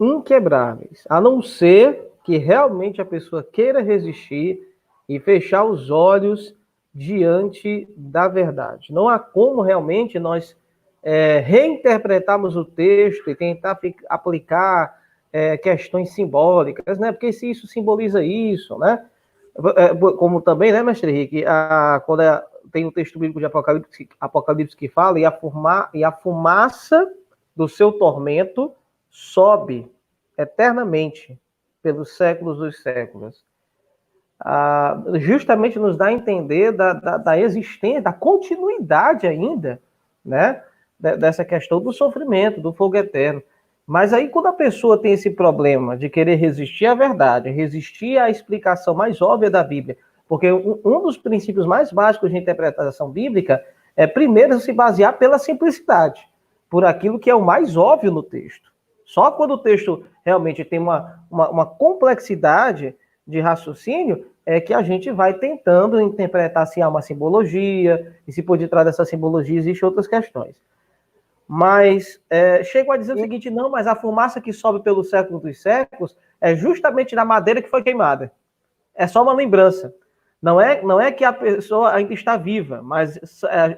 inquebráveis. A não ser que realmente a pessoa queira resistir e fechar os olhos diante da verdade. Não há como realmente nós reinterpretarmos o texto e tentar aplicar questões simbólicas, né? Porque se isso simboliza isso, né? Como também, né, mestre Henrique, quando tem o texto bíblico de Apocalipse que fala, e a fumaça do seu tormento sobe eternamente pelos séculos dos séculos. Justamente nos dá a entender da existência, da continuidade ainda, né, dessa questão do sofrimento, do fogo eterno. Mas aí, quando a pessoa tem esse problema de querer resistir à verdade, resistir à explicação mais óbvia da Bíblia, porque um dos princípios mais básicos de interpretação bíblica é, primeiro, se basear pela simplicidade, por aquilo que é o mais óbvio no texto. Só quando o texto realmente tem uma complexidade de raciocínio é que a gente vai tentando interpretar se há uma simbologia, e se por detrás dessa simbologia existem outras questões. Mas chegam a dizer o seguinte: não, mas a fumaça que sobe pelo século dos séculos é justamente da madeira que foi queimada. É só uma lembrança. Não é que a pessoa ainda está viva, mas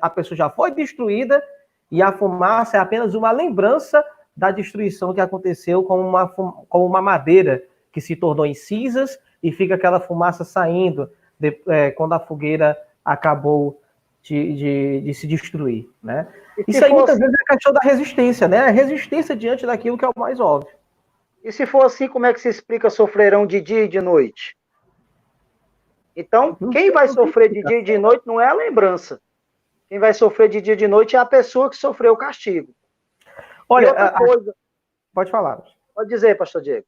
a pessoa já foi destruída e a fumaça é apenas uma lembrança da destruição que aconteceu com uma madeira que se tornou em cinzas e fica aquela fumaça saindo quando a fogueira acabou de se destruir, né? Isso aí muitas vezes é a questão da resistência, né? A resistência diante daquilo que é o mais óbvio. E se for assim, como é que se explica sofrerão de dia e de noite? Então, quem vai sofrer de dia e de noite não é a lembrança. Quem vai sofrer de dia e de noite é a pessoa que sofreu o castigo. Olha, outra coisa... Pode falar. Pode dizer, pastor Diego.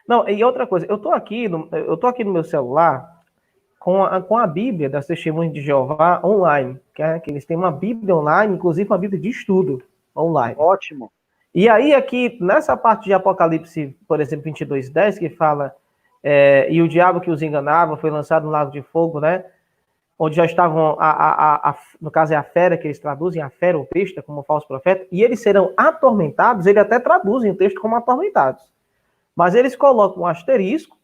Não, e outra coisa, eu tô aqui no meu celular com a Bíblia das Testemunhas de Jeová online, que eles têm uma Bíblia online, inclusive uma Bíblia de estudo online. Ótimo. E aí aqui, nessa parte de Apocalipse, por exemplo, 22:10, que fala, e o diabo que os enganava foi lançado no lago de fogo, né? onde já estavam, no caso é a fera, que eles traduzem, a fera ou besta, como falso profeta, e eles serão atormentados, ele até traduzem o texto como atormentados. Mas eles colocam um asterisco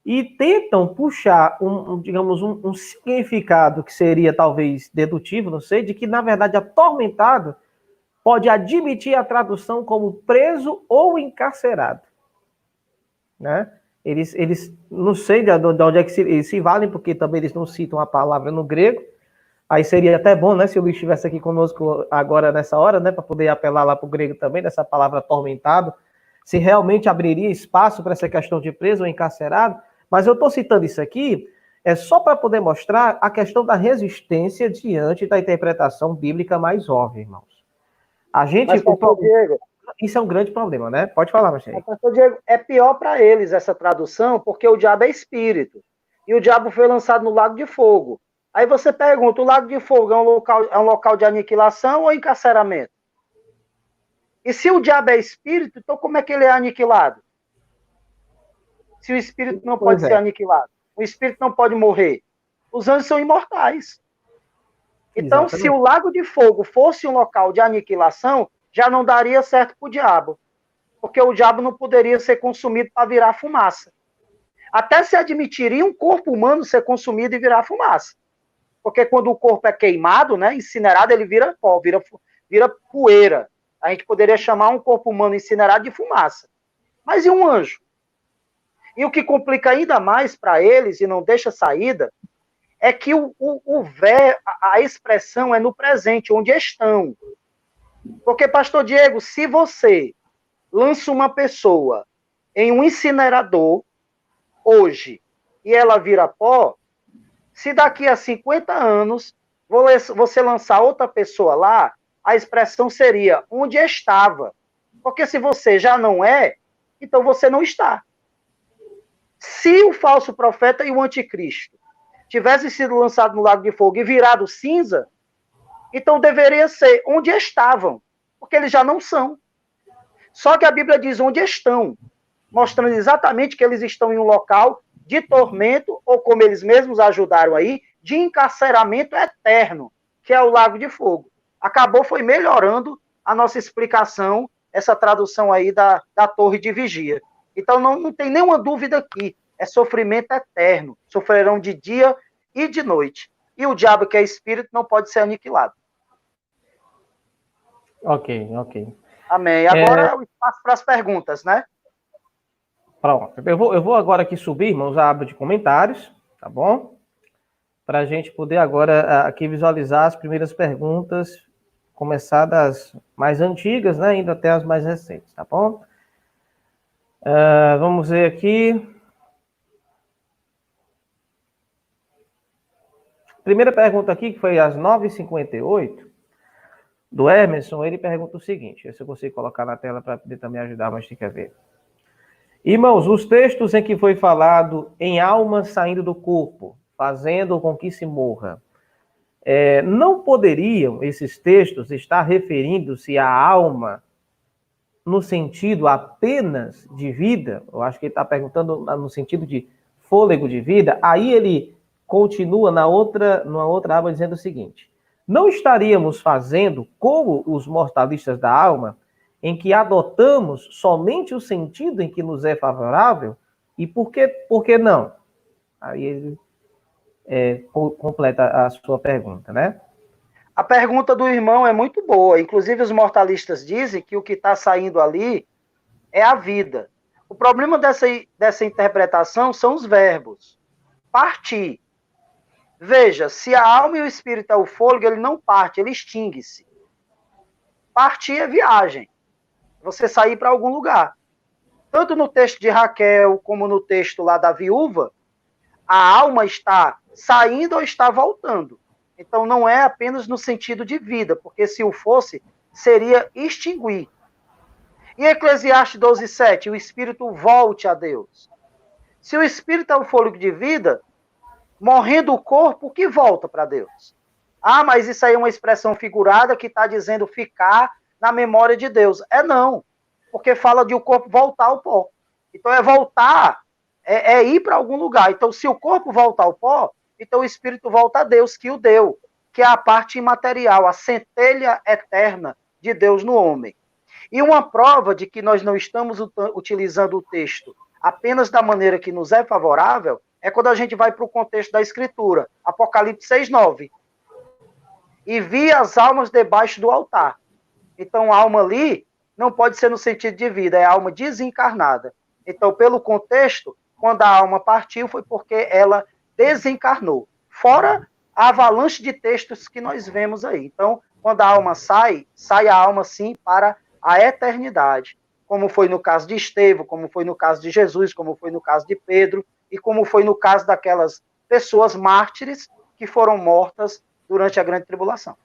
e tentam puxar, digamos, um significado que seria talvez dedutivo, não sei, de que, na verdade, atormentado pode admitir a tradução como preso ou encarcerado. Né? Eles não sei de onde é que eles se valem, porque também eles não citam a palavra no grego. Aí seria até bom, né, se o Luiz estivesse aqui conosco agora nessa hora, né, para poder apelar lá para o grego também, dessa palavra atormentado, se realmente abriria espaço para essa questão de preso ou encarcerado. Mas eu estou citando isso aqui só para poder mostrar a questão da resistência diante da interpretação bíblica mais óbvia, irmãos. A gente... Mas, pastor Diego, isso é um grande problema, né? Pode falar, Marcelo. Pastor Diego, é pior para eles essa tradução, porque o diabo é espírito. E o diabo foi lançado no lago de fogo. Aí você pergunta, o lago de fogo é um local de aniquilação ou encarceramento? E se o diabo é espírito, então como é que ele é aniquilado? Se o espírito não pode ser aniquilado. O espírito não pode morrer. Os anjos são imortais. Então, se o lago de fogo fosse um local de aniquilação, já não daria certo para o diabo. Porque o diabo não poderia ser consumido para virar fumaça. Até se admitiria um corpo humano ser consumido e virar fumaça. Porque quando o corpo é queimado, né, incinerado, ele vira pó, vira poeira. A gente poderia chamar um corpo humano incinerado de fumaça. Mas e um anjo? E o que complica ainda mais para eles, e não deixa saída, é que a expressão é no presente, onde estão. Porque, pastor Diego, se você lança uma pessoa em um incinerador, hoje, e ela vira pó, se daqui a 50 anos você lançar outra pessoa lá, a expressão seria onde estava. Porque se você já não é, então você não está. Se o falso profeta e o anticristo tivessem sido lançados no lago de fogo e virado cinza, então deveria ser onde estavam, porque eles já não são. Só que a Bíblia diz onde estão, mostrando exatamente que eles estão em um local de tormento, ou como eles mesmos ajudaram aí, de encarceramento eterno, que é o lago de fogo. Acabou foi melhorando a nossa explicação, essa tradução aí da torre de vigia. Então não tem nenhuma dúvida aqui, é sofrimento eterno, sofrerão de dia e de noite. E o diabo, que é espírito, não pode ser aniquilado. Ok. Amém. Agora é o espaço para as perguntas, né? Pronto. Eu vou agora aqui subir, irmãos, a aba de comentários, tá bom? Para a gente poder agora aqui visualizar as primeiras perguntas, começar das mais antigas, né? Indo até as mais recentes, tá bom? Vamos ver aqui. Primeira pergunta aqui, que foi às 9h58, do Emerson, ele pergunta o seguinte, se eu consigo colocar na tela para poder também ajudar, mas tem que ver. Irmãos, os textos em que foi falado em alma saindo do corpo, fazendo com que se morra, não poderiam esses textos estar referindo-se à alma no sentido apenas de vida? Eu acho que ele está perguntando no sentido de fôlego de vida. Aí ele continua numa outra aba dizendo o seguinte: não estaríamos fazendo como os mortalistas da alma, em que adotamos somente o sentido em que nos é favorável? E por que não? Aí ele completa a sua pergunta, né? A pergunta do irmão é muito boa. Inclusive, os mortalistas dizem que o que está saindo ali é a vida. O problema dessa interpretação são os verbos. Partir. Veja, se a alma e o espírito é o fôlego, ele não parte, ele extingue-se. Partir é viagem. Você sair para algum lugar. Tanto no texto de Raquel, como no texto lá da viúva, a alma está saindo ou está voltando. Então não é apenas no sentido de vida, porque se o fosse, seria extinguir. E Eclesiastes 12:7, o espírito volte a Deus. Se o espírito é o fôlego de vida, morrendo o corpo, o que volta para Deus? Ah, mas isso aí é uma expressão figurada que está dizendo ficar na memória de Deus. Não, porque fala de o corpo voltar ao pó. Então voltar, ir para algum lugar. Então se o corpo volta ao pó, então o espírito volta a Deus que o deu, que é a parte imaterial, a centelha eterna de Deus no homem. E uma prova de que nós não estamos utilizando o texto apenas da maneira que nos é favorável é quando a gente vai para o contexto da Escritura, Apocalipse 6:9. E vi as almas debaixo do altar. Então, a alma ali não pode ser no sentido de vida, é a alma desencarnada. Então, pelo contexto, quando a alma partiu, foi porque ela desencarnou. Fora a avalanche de textos que nós vemos aí. Então, quando a alma sai, sai a alma, sim, para a eternidade. Como foi no caso de Estevão, como foi no caso de Jesus, como foi no caso de Pedro, e como foi no caso daquelas pessoas mártires que foram mortas durante a grande tribulação.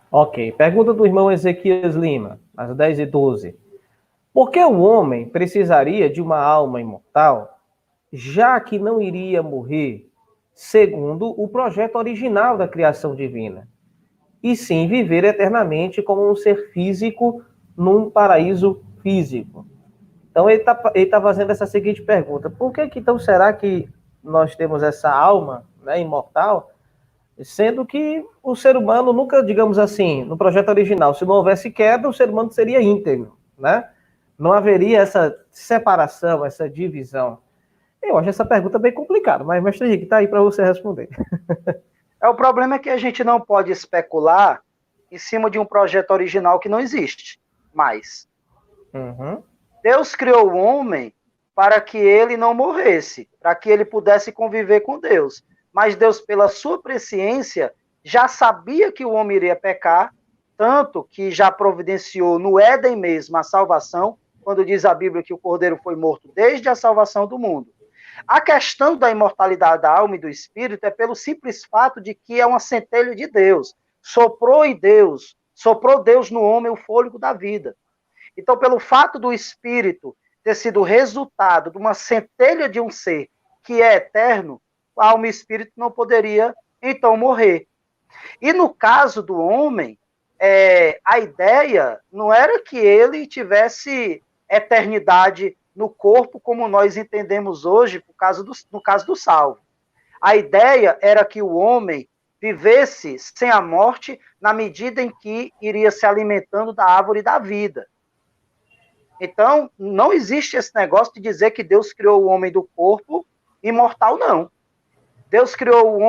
Ok. Pergunta do irmão Ezequias Lima, às 10h12. Por que o homem precisaria de uma alma imortal, já que não iria morrer, segundo o projeto original da criação divina, e sim viver eternamente como um ser físico num paraíso físico? Então ele tá fazendo essa seguinte pergunta: por que então será que nós temos essa alma, né, imortal, sendo que o ser humano nunca, digamos assim, no projeto original, se não houvesse queda, o ser humano seria íntegro, né? Não haveria essa separação, essa divisão. Eu acho essa pergunta bem complicada, mas mestre Henrique, está aí para você responder. O problema é que a gente não pode especular em cima de um projeto original que não existe mais. Uhum. Deus criou o homem para que ele não morresse, para que ele pudesse conviver com Deus. Mas Deus, pela sua presciência, já sabia que o homem iria pecar, tanto que já providenciou no Éden mesmo a salvação, quando diz a Bíblia que o Cordeiro foi morto desde a salvação do mundo. A questão da imortalidade da alma e do espírito é pelo simples fato de que é uma centelha de Deus. Soprou Deus no homem o fôlego da vida. Então, pelo fato do espírito ter sido resultado de uma centelha de um ser que é eterno, a alma e o espírito não poderia, então, morrer. E no caso do homem, a ideia não era que ele tivesse eternidade no corpo, como nós entendemos hoje, no caso do salvo. A ideia era que o homem vivesse sem a morte na medida em que iria se alimentando da árvore da vida. Então, não existe esse negócio de dizer que Deus criou o homem do corpo imortal, não. Deus criou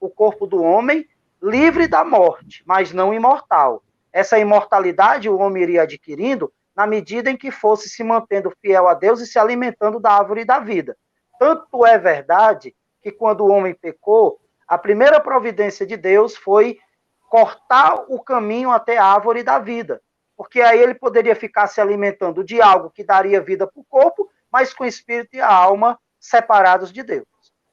o corpo do homem livre da morte, mas não imortal. Essa imortalidade o homem iria adquirindo na medida em que fosse se mantendo fiel a Deus e se alimentando da árvore da vida. Tanto é verdade que quando o homem pecou, a primeira providência de Deus foi cortar o caminho até a árvore da vida, porque aí ele poderia ficar se alimentando de algo que daria vida para o corpo, mas com o espírito e a alma separados de Deus.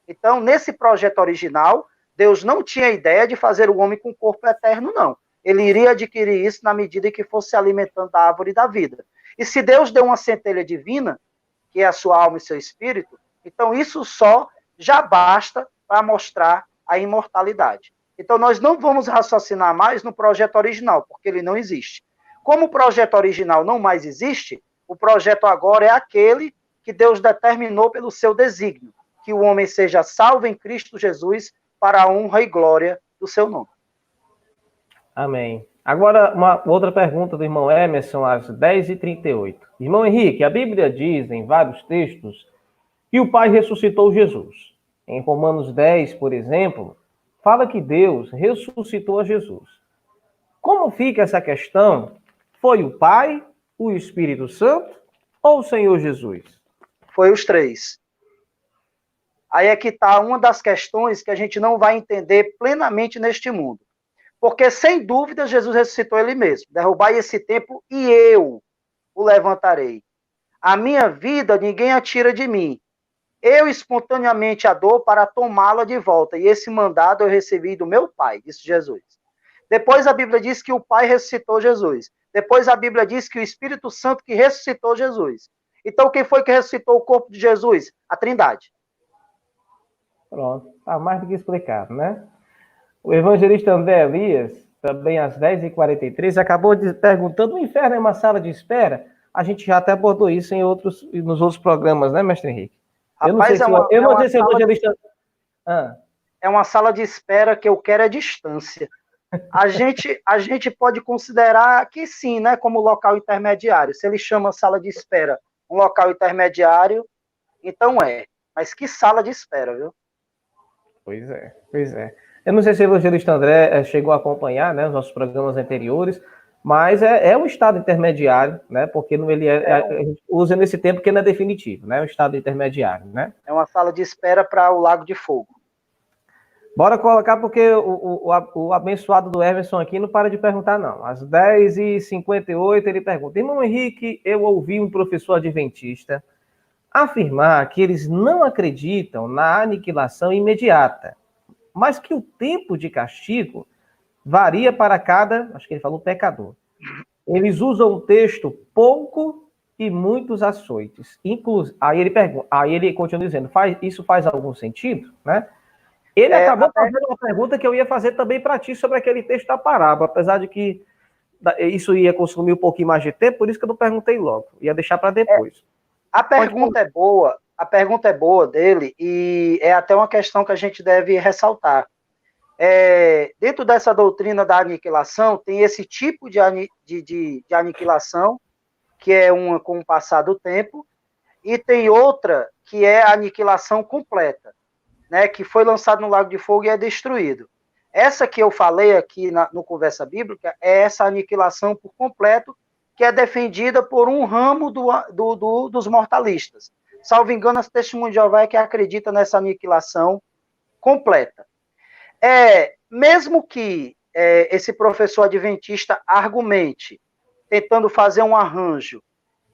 Então, nesse projeto original, Deus não tinha ideia de fazer o homem com corpo eterno, não. Ele iria adquirir isso na medida em que fosse se alimentando da árvore da vida. E se Deus deu uma centelha divina, que é a sua alma e seu espírito, então isso só já basta para mostrar a imortalidade. Então nós não vamos raciocinar mais no projeto original, porque ele não existe. Como o projeto original não mais existe, o projeto agora é aquele que Deus determinou pelo seu desígnio, que o homem seja salvo em Cristo Jesus para a honra e glória do seu nome. Amém. Agora, uma outra pergunta do irmão Emerson, às 10h38. Irmão Henrique, a Bíblia diz em vários textos que o Pai ressuscitou Jesus. Em Romanos 10, por exemplo, fala que Deus ressuscitou a Jesus. Como fica essa questão? Foi o Pai, o Espírito Santo ou o Senhor Jesus? Foi os três. Aí é que está uma das questões que a gente não vai entender plenamente neste mundo. Porque, sem dúvida, Jesus ressuscitou ele mesmo. Derrubai esse templo e eu o levantarei. A minha vida ninguém a tira de mim. Eu espontaneamente a dou para tomá-la de volta. E esse mandado eu recebi do meu Pai, disse Jesus. Depois a Bíblia diz que o Pai ressuscitou Jesus. Depois a Bíblia diz que o Espírito Santo que ressuscitou Jesus. Então quem foi que ressuscitou o corpo de Jesus? A Trindade. Pronto, está mais do que explicado, né? O evangelista André Elias, também às 10h43, acabou perguntando: o inferno é uma sala de espera? A gente já até abordou isso nos outros programas, né, mestre Henrique? Eu não sei se o evangelista... Ah. É uma sala de espera que eu quero é distância. A gente pode considerar que sim, né, como local intermediário. Se ele chama sala de espera um local intermediário, então é. Mas que sala de espera, viu? Pois é, pois é. Eu não sei se o evangelista André chegou a acompanhar, né, os nossos programas anteriores, mas é um estado intermediário, né, porque a gente usa nesse tempo que não é definitivo, né, um estado intermediário, né. É uma sala de espera para o Lago de Fogo. Bora colocar, porque o abençoado do Emerson aqui não para de perguntar, não. Às 10h58 ele pergunta: Irmão Henrique, eu ouvi um professor adventista afirmar que eles não acreditam na aniquilação imediata, mas que o tempo de castigo varia para cada, acho que ele falou, pecador. Eles usam o texto pouco e muitos açoites. Aí ele pergunta, aí ele continua dizendo: isso faz algum sentido, né? Ele acabou fazendo uma pergunta que eu ia fazer também para ti sobre aquele texto da parábola, apesar de que isso ia consumir um pouquinho mais de tempo, por isso que eu não perguntei logo, ia deixar para depois. A pergunta é boa dele, e é até uma questão que a gente deve ressaltar. Dentro dessa doutrina da aniquilação, tem esse tipo de aniquilação, que é uma com o passar do tempo, e tem outra que é a aniquilação completa, né, que foi lançado no Lago de Fogo e é destruído. Essa que eu falei aqui no Conversa Bíblica é essa aniquilação por completo, que é defendida por um ramo dos mortalistas. Salvo engano, as Testemunhas de Jeová é que acredita nessa aniquilação completa. Mesmo que esse professor adventista argumente, tentando fazer um arranjo,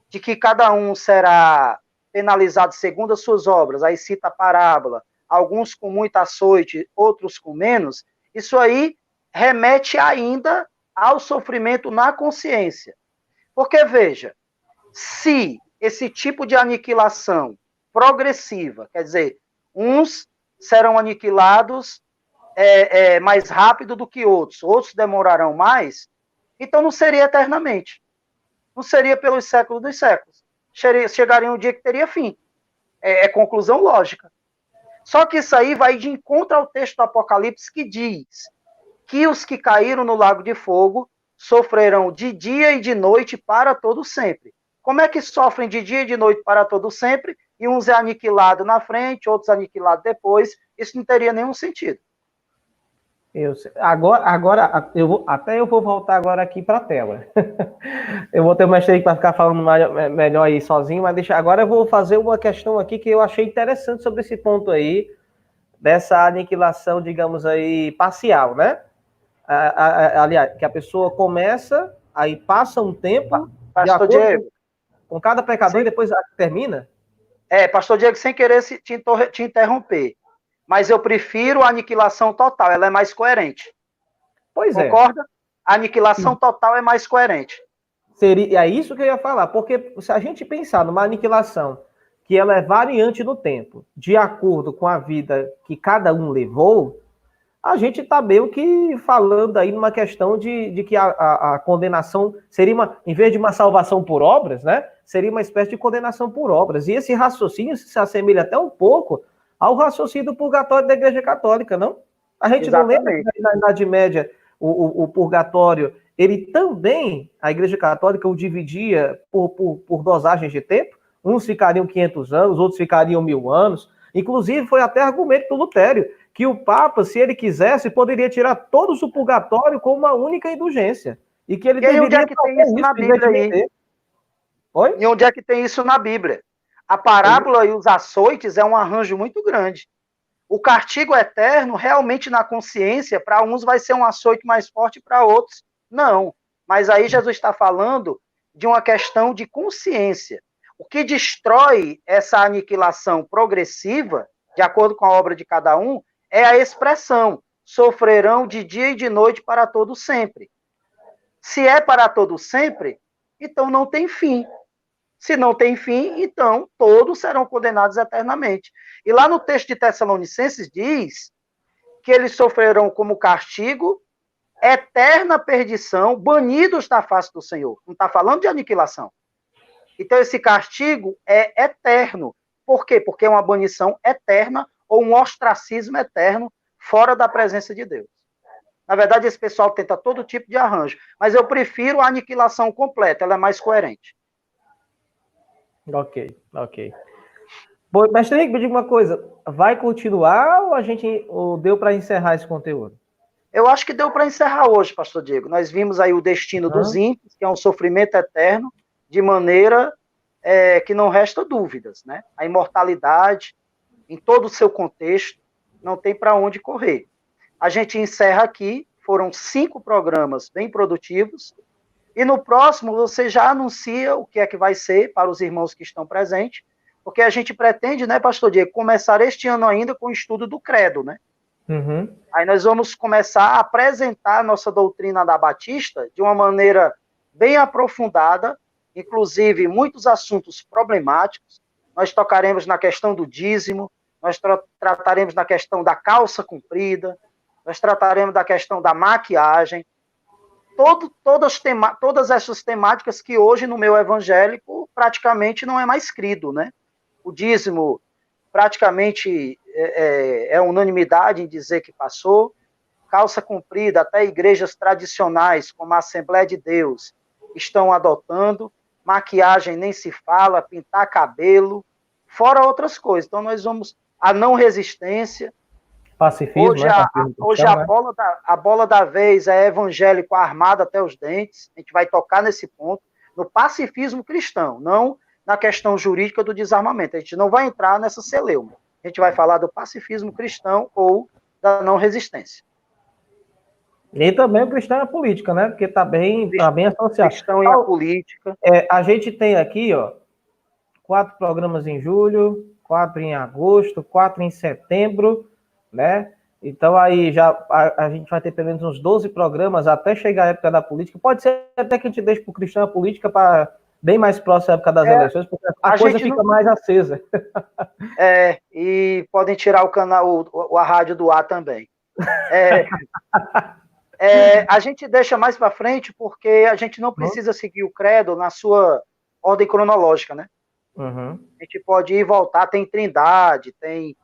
de que cada um será penalizado segundo as suas obras, aí cita a parábola, alguns com muito açoite, outros com menos, isso aí remete ainda ao sofrimento na consciência. Porque, veja, se esse tipo de aniquilação progressiva, quer dizer, uns serão aniquilados mais rápido do que outros demorarão mais, então não seria eternamente. Não seria pelos séculos dos séculos. Chegaria um dia que teria fim. É conclusão lógica. Só que isso aí vai de encontro ao texto do Apocalipse que diz que os que caíram no lago de fogo sofrerão de dia e de noite para todo sempre. Como é que sofrem de dia e de noite para todo sempre, e uns é aniquilado na frente, outros aniquilados depois? Isso não teria nenhum sentido. Agora eu vou voltar agora aqui para a tela. Eu vou ter uma aí para ficar falando melhor aí sozinho, mas agora eu vou fazer uma questão aqui que eu achei interessante sobre esse ponto aí, dessa aniquilação, digamos aí, parcial, né? Aliás, que a pessoa começa, aí passa um tempo, de acordo com cada pecador, e depois termina? Pastor Diego, sem querer te interromper, mas eu prefiro a aniquilação total, ela é mais coerente. Pois Concorda? A aniquilação total é mais coerente. É isso que eu ia falar, porque se a gente pensar numa aniquilação que ela é variante no tempo, de acordo com a vida que cada um levou, a gente está meio que falando aí numa questão de que a condenação seria em vez de uma salvação por obras, né? Seria uma espécie de condenação por obras. E esse raciocínio se assemelha até um pouco ao raciocínio do purgatório da Igreja Católica, não? A gente não lembra que na Idade Média o purgatório, ele também, a Igreja Católica o dividia por dosagens de tempo. Uns ficariam 500 anos, outros ficariam 1000 anos. Inclusive, foi até argumento do Lutério, que o Papa, se ele quisesse, poderia tirar todos o purgatório com uma única indulgência. E que ele deveria... onde é que tem isso na Bíblia aí? Oi? E onde é que tem isso na Bíblia? A parábola e os açoites é um arranjo muito grande. O castigo eterno, realmente na consciência, para uns vai ser um açoite mais forte, para outros não. Mas aí Jesus está falando de uma questão de consciência. O que destrói essa aniquilação progressiva, de acordo com a obra de cada um, é a expressão: sofrerão de dia e de noite para todo sempre. Se é para todo sempre, então não tem fim. Se não tem fim, então todos serão condenados eternamente. E lá no texto de Tessalonicenses diz que eles sofrerão como castigo eterna perdição, banidos da face do Senhor. Não está falando de aniquilação. Então esse castigo é eterno. Por quê? Porque é uma banição eterna ou um ostracismo eterno fora da presença de Deus. Na verdade, esse pessoal tenta todo tipo de arranjo, mas eu prefiro a aniquilação completa, ela é mais coerente. Ok. Bom, mestre Henrique, me diga uma coisa, vai continuar ou deu para encerrar esse conteúdo? Eu acho que deu para encerrar hoje, pastor Diego. Nós vimos aí o destino dos ímpios, que é um sofrimento eterno, de maneira que não resta dúvidas, né? A imortalidade, em todo o seu contexto, não tem para onde correr. A gente encerra aqui, foram 5 programas bem produtivos, e no próximo você já anuncia o que é que vai ser para os irmãos que estão presentes, porque a gente pretende, né, pastor Diego, começar este ano ainda com o estudo do credo, né? Uhum. Aí nós vamos começar a apresentar a nossa doutrina da Batista de uma maneira bem aprofundada, inclusive muitos assuntos problemáticos. Nós tocaremos na questão do dízimo, nós trataremos na questão da calça comprida, nós trataremos da questão da maquiagem, todas essas temáticas que hoje no meio evangélico praticamente não é mais crido, né? O dízimo praticamente é unanimidade em dizer que passou, calça comprida, até igrejas tradicionais, como a Assembleia de Deus, estão adotando, maquiagem nem se fala, pintar cabelo, fora outras coisas. Então nós vamos, a não resistência, Pacifismo, hoje, né? Pacifismo hoje cristão, né? a bola da vez é evangélico armado até os dentes, a gente vai tocar nesse ponto, no pacifismo cristão, não na questão jurídica do desarmamento. A gente não vai entrar nessa celeuma. A gente vai falar do pacifismo cristão ou da não resistência. E também o cristão e a política, né? Porque tá bem associado. Cristão e a política. A gente tem aqui, ó, 4 programas em julho, 4 em agosto, 4 em setembro, né? Então aí já a gente vai ter pelo menos uns 12 programas até chegar a época da política. Pode ser até que a gente deixe para o cristão a política para bem mais próximo à época das eleições, porque a coisa fica mais acesa. E podem tirar o canal, a rádio do ar também. A gente deixa mais para frente porque a gente não precisa seguir o credo na sua ordem cronológica, né? Uhum. A gente pode ir e voltar, tem trindade, tem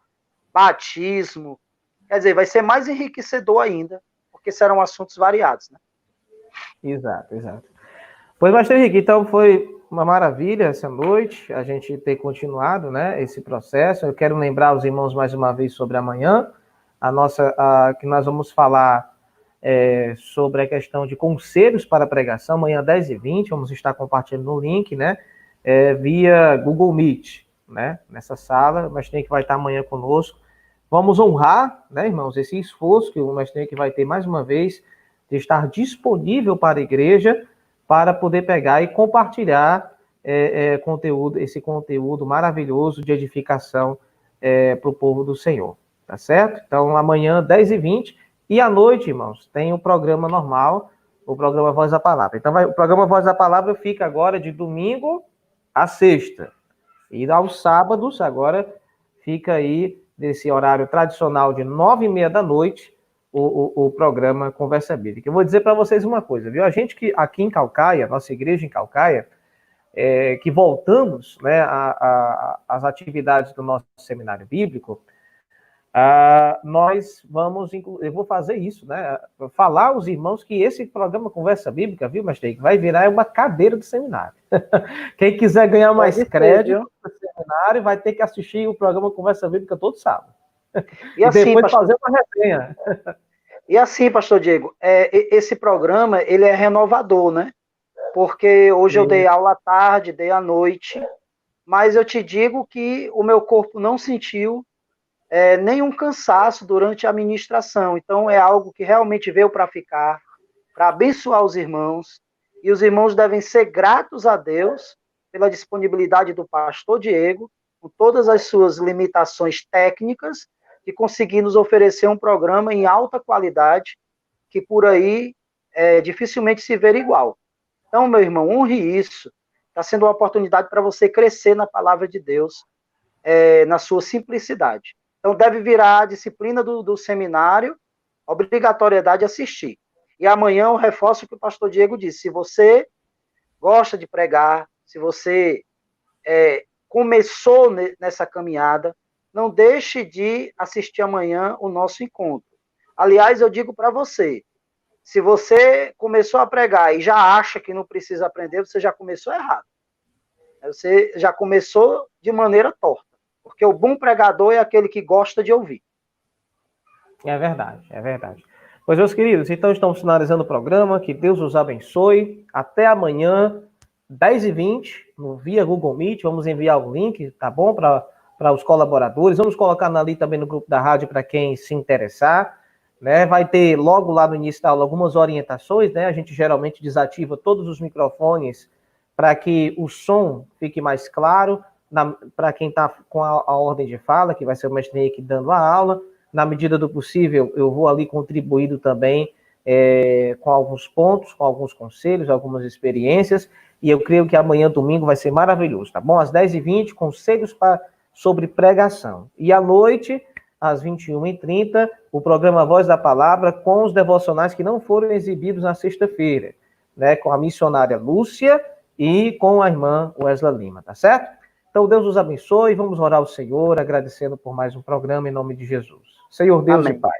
batismo. Quer dizer, vai ser mais enriquecedor ainda, porque serão assuntos variados, né? Exato. Pois, Pastor Henrique, então foi uma maravilha essa noite, a gente ter continuado, né, esse processo. Eu quero lembrar os irmãos mais uma vez sobre amanhã, que nós vamos falar sobre a questão de conselhos para pregação, amanhã 10h20, vamos estar compartilhando o link, né, via Google Meet, né, nessa sala. O Mestre Henrique vai estar amanhã conosco. Vamos honrar, né, irmãos, esse esforço que o Mestre Henrique vai ter mais uma vez de estar disponível para a igreja, para poder pegar e compartilhar esse conteúdo maravilhoso de edificação para o povo do Senhor, tá certo? Então, amanhã, 10h20, e à noite, irmãos, tem o programa normal, o programa Voz da Palavra. Então, o programa Voz da Palavra fica agora de domingo a sexta, e aos sábados, agora, fica aí, nesse horário tradicional de 9h30 da noite, o programa Conversa Bíblica. Eu vou dizer para vocês uma coisa, viu? A gente que aqui em Caucaia, nossa igreja em Caucaia, que voltamos, né, às atividades do nosso seminário bíblico, nós vamos, eu vou fazer isso, né? Falar aos irmãos que esse programa Conversa Bíblica, viu, Mestre, vai virar uma cadeira de seminário. Quem quiser ganhar mais crédito no seminário vai ter que assistir o programa Conversa Bíblica todo sábado. E assim, depois fazer uma resenha. E assim, pastor Diego, esse programa, ele é renovador, né? Porque hoje eu dei aula à tarde, dei à noite, mas eu te digo que o meu corpo não sentiu nenhum cansaço durante a ministração. Então, é algo que realmente veio para ficar, para abençoar os irmãos, e os irmãos devem ser gratos a Deus pela disponibilidade do pastor Diego, com todas as suas limitações técnicas, de conseguir nos oferecer um programa em alta qualidade, que por aí dificilmente se vê igual. Então, meu irmão, honre isso. Está sendo uma oportunidade para você crescer na palavra de Deus, na sua simplicidade. Então, deve virar a disciplina do seminário, obrigatoriedade de assistir. E amanhã eu reforço o que o pastor Diego disse. Se você gosta de pregar, se você começou nessa caminhada, não deixe de assistir amanhã o nosso encontro. Aliás, eu digo para você, se você começou a pregar e já acha que não precisa aprender, você já começou errado. Você já começou de maneira torta. Porque o bom pregador é aquele que gosta de ouvir. É verdade, é verdade. Pois, meus queridos, então estamos finalizando o programa. Que Deus os abençoe. Até amanhã, 10h20, no via Google Meet. Vamos enviar o link, tá bom? Para os colaboradores. Vamos colocar ali também no grupo da rádio para quem se interessar. Né? Vai ter logo lá no início da aula algumas orientações, né? A gente geralmente desativa todos os microfones para que o som fique mais claro para quem está com a ordem de fala, que vai ser o mestre Henrique dando a aula. Na medida do possível, eu vou ali contribuindo também com alguns pontos, com alguns conselhos, algumas experiências, e eu creio que amanhã, domingo, vai ser maravilhoso, tá bom? Às 10h20, conselhos sobre pregação. E à noite, às 21h30, o programa Voz da Palavra, com os devocionais que não foram exibidos na sexta-feira, né? Com a missionária Lúcia e com a irmã Wesley Lima, tá certo? Então, Deus os abençoe. Vamos orar ao Senhor, agradecendo por mais um programa em nome de Jesus. Senhor Deus Amém. E Pai,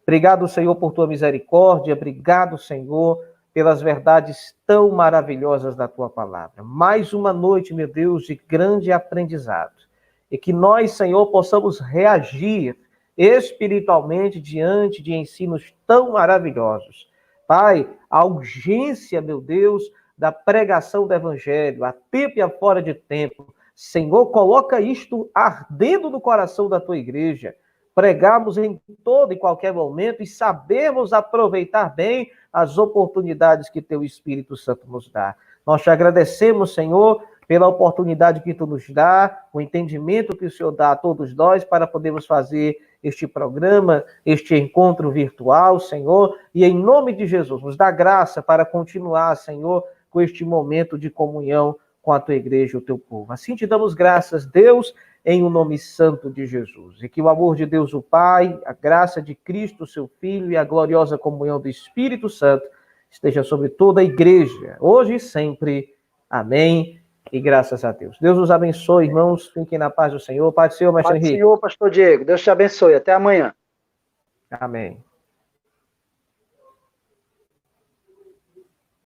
obrigado, Senhor, por tua misericórdia. Obrigado, Senhor, pelas verdades tão maravilhosas da tua palavra. Mais uma noite, meu Deus, de grande aprendizado. E que nós, Senhor, possamos reagir espiritualmente diante de ensinos tão maravilhosos. Pai, a urgência, meu Deus, da pregação do Evangelho, a tempo e a fora de tempo. Senhor, coloca isto ardendo no coração da tua igreja. Pregarmos em todo e qualquer momento e sabermos aproveitar bem as oportunidades que teu Espírito Santo nos dá. Nós te agradecemos, Senhor, pela oportunidade que tu nos dá, o entendimento que o Senhor dá a todos nós para podermos fazer este programa, este encontro virtual, Senhor, e em nome de Jesus, nos dá graça para continuar, Senhor, com este momento de comunhão com a tua igreja e o teu povo. Assim te damos graças, Deus, em o nome santo de Jesus. E que o amor de Deus, o Pai, a graça de Cristo, seu Filho, e a gloriosa comunhão do Espírito Santo esteja sobre toda a igreja, hoje e sempre. Amém. E graças a Deus. Deus os abençoe, irmãos. Fiquem na paz do Senhor. Pai do Senhor, mestre Henrique. Pai do Senhor, pastor Diego. Deus te abençoe. Até amanhã. Amém.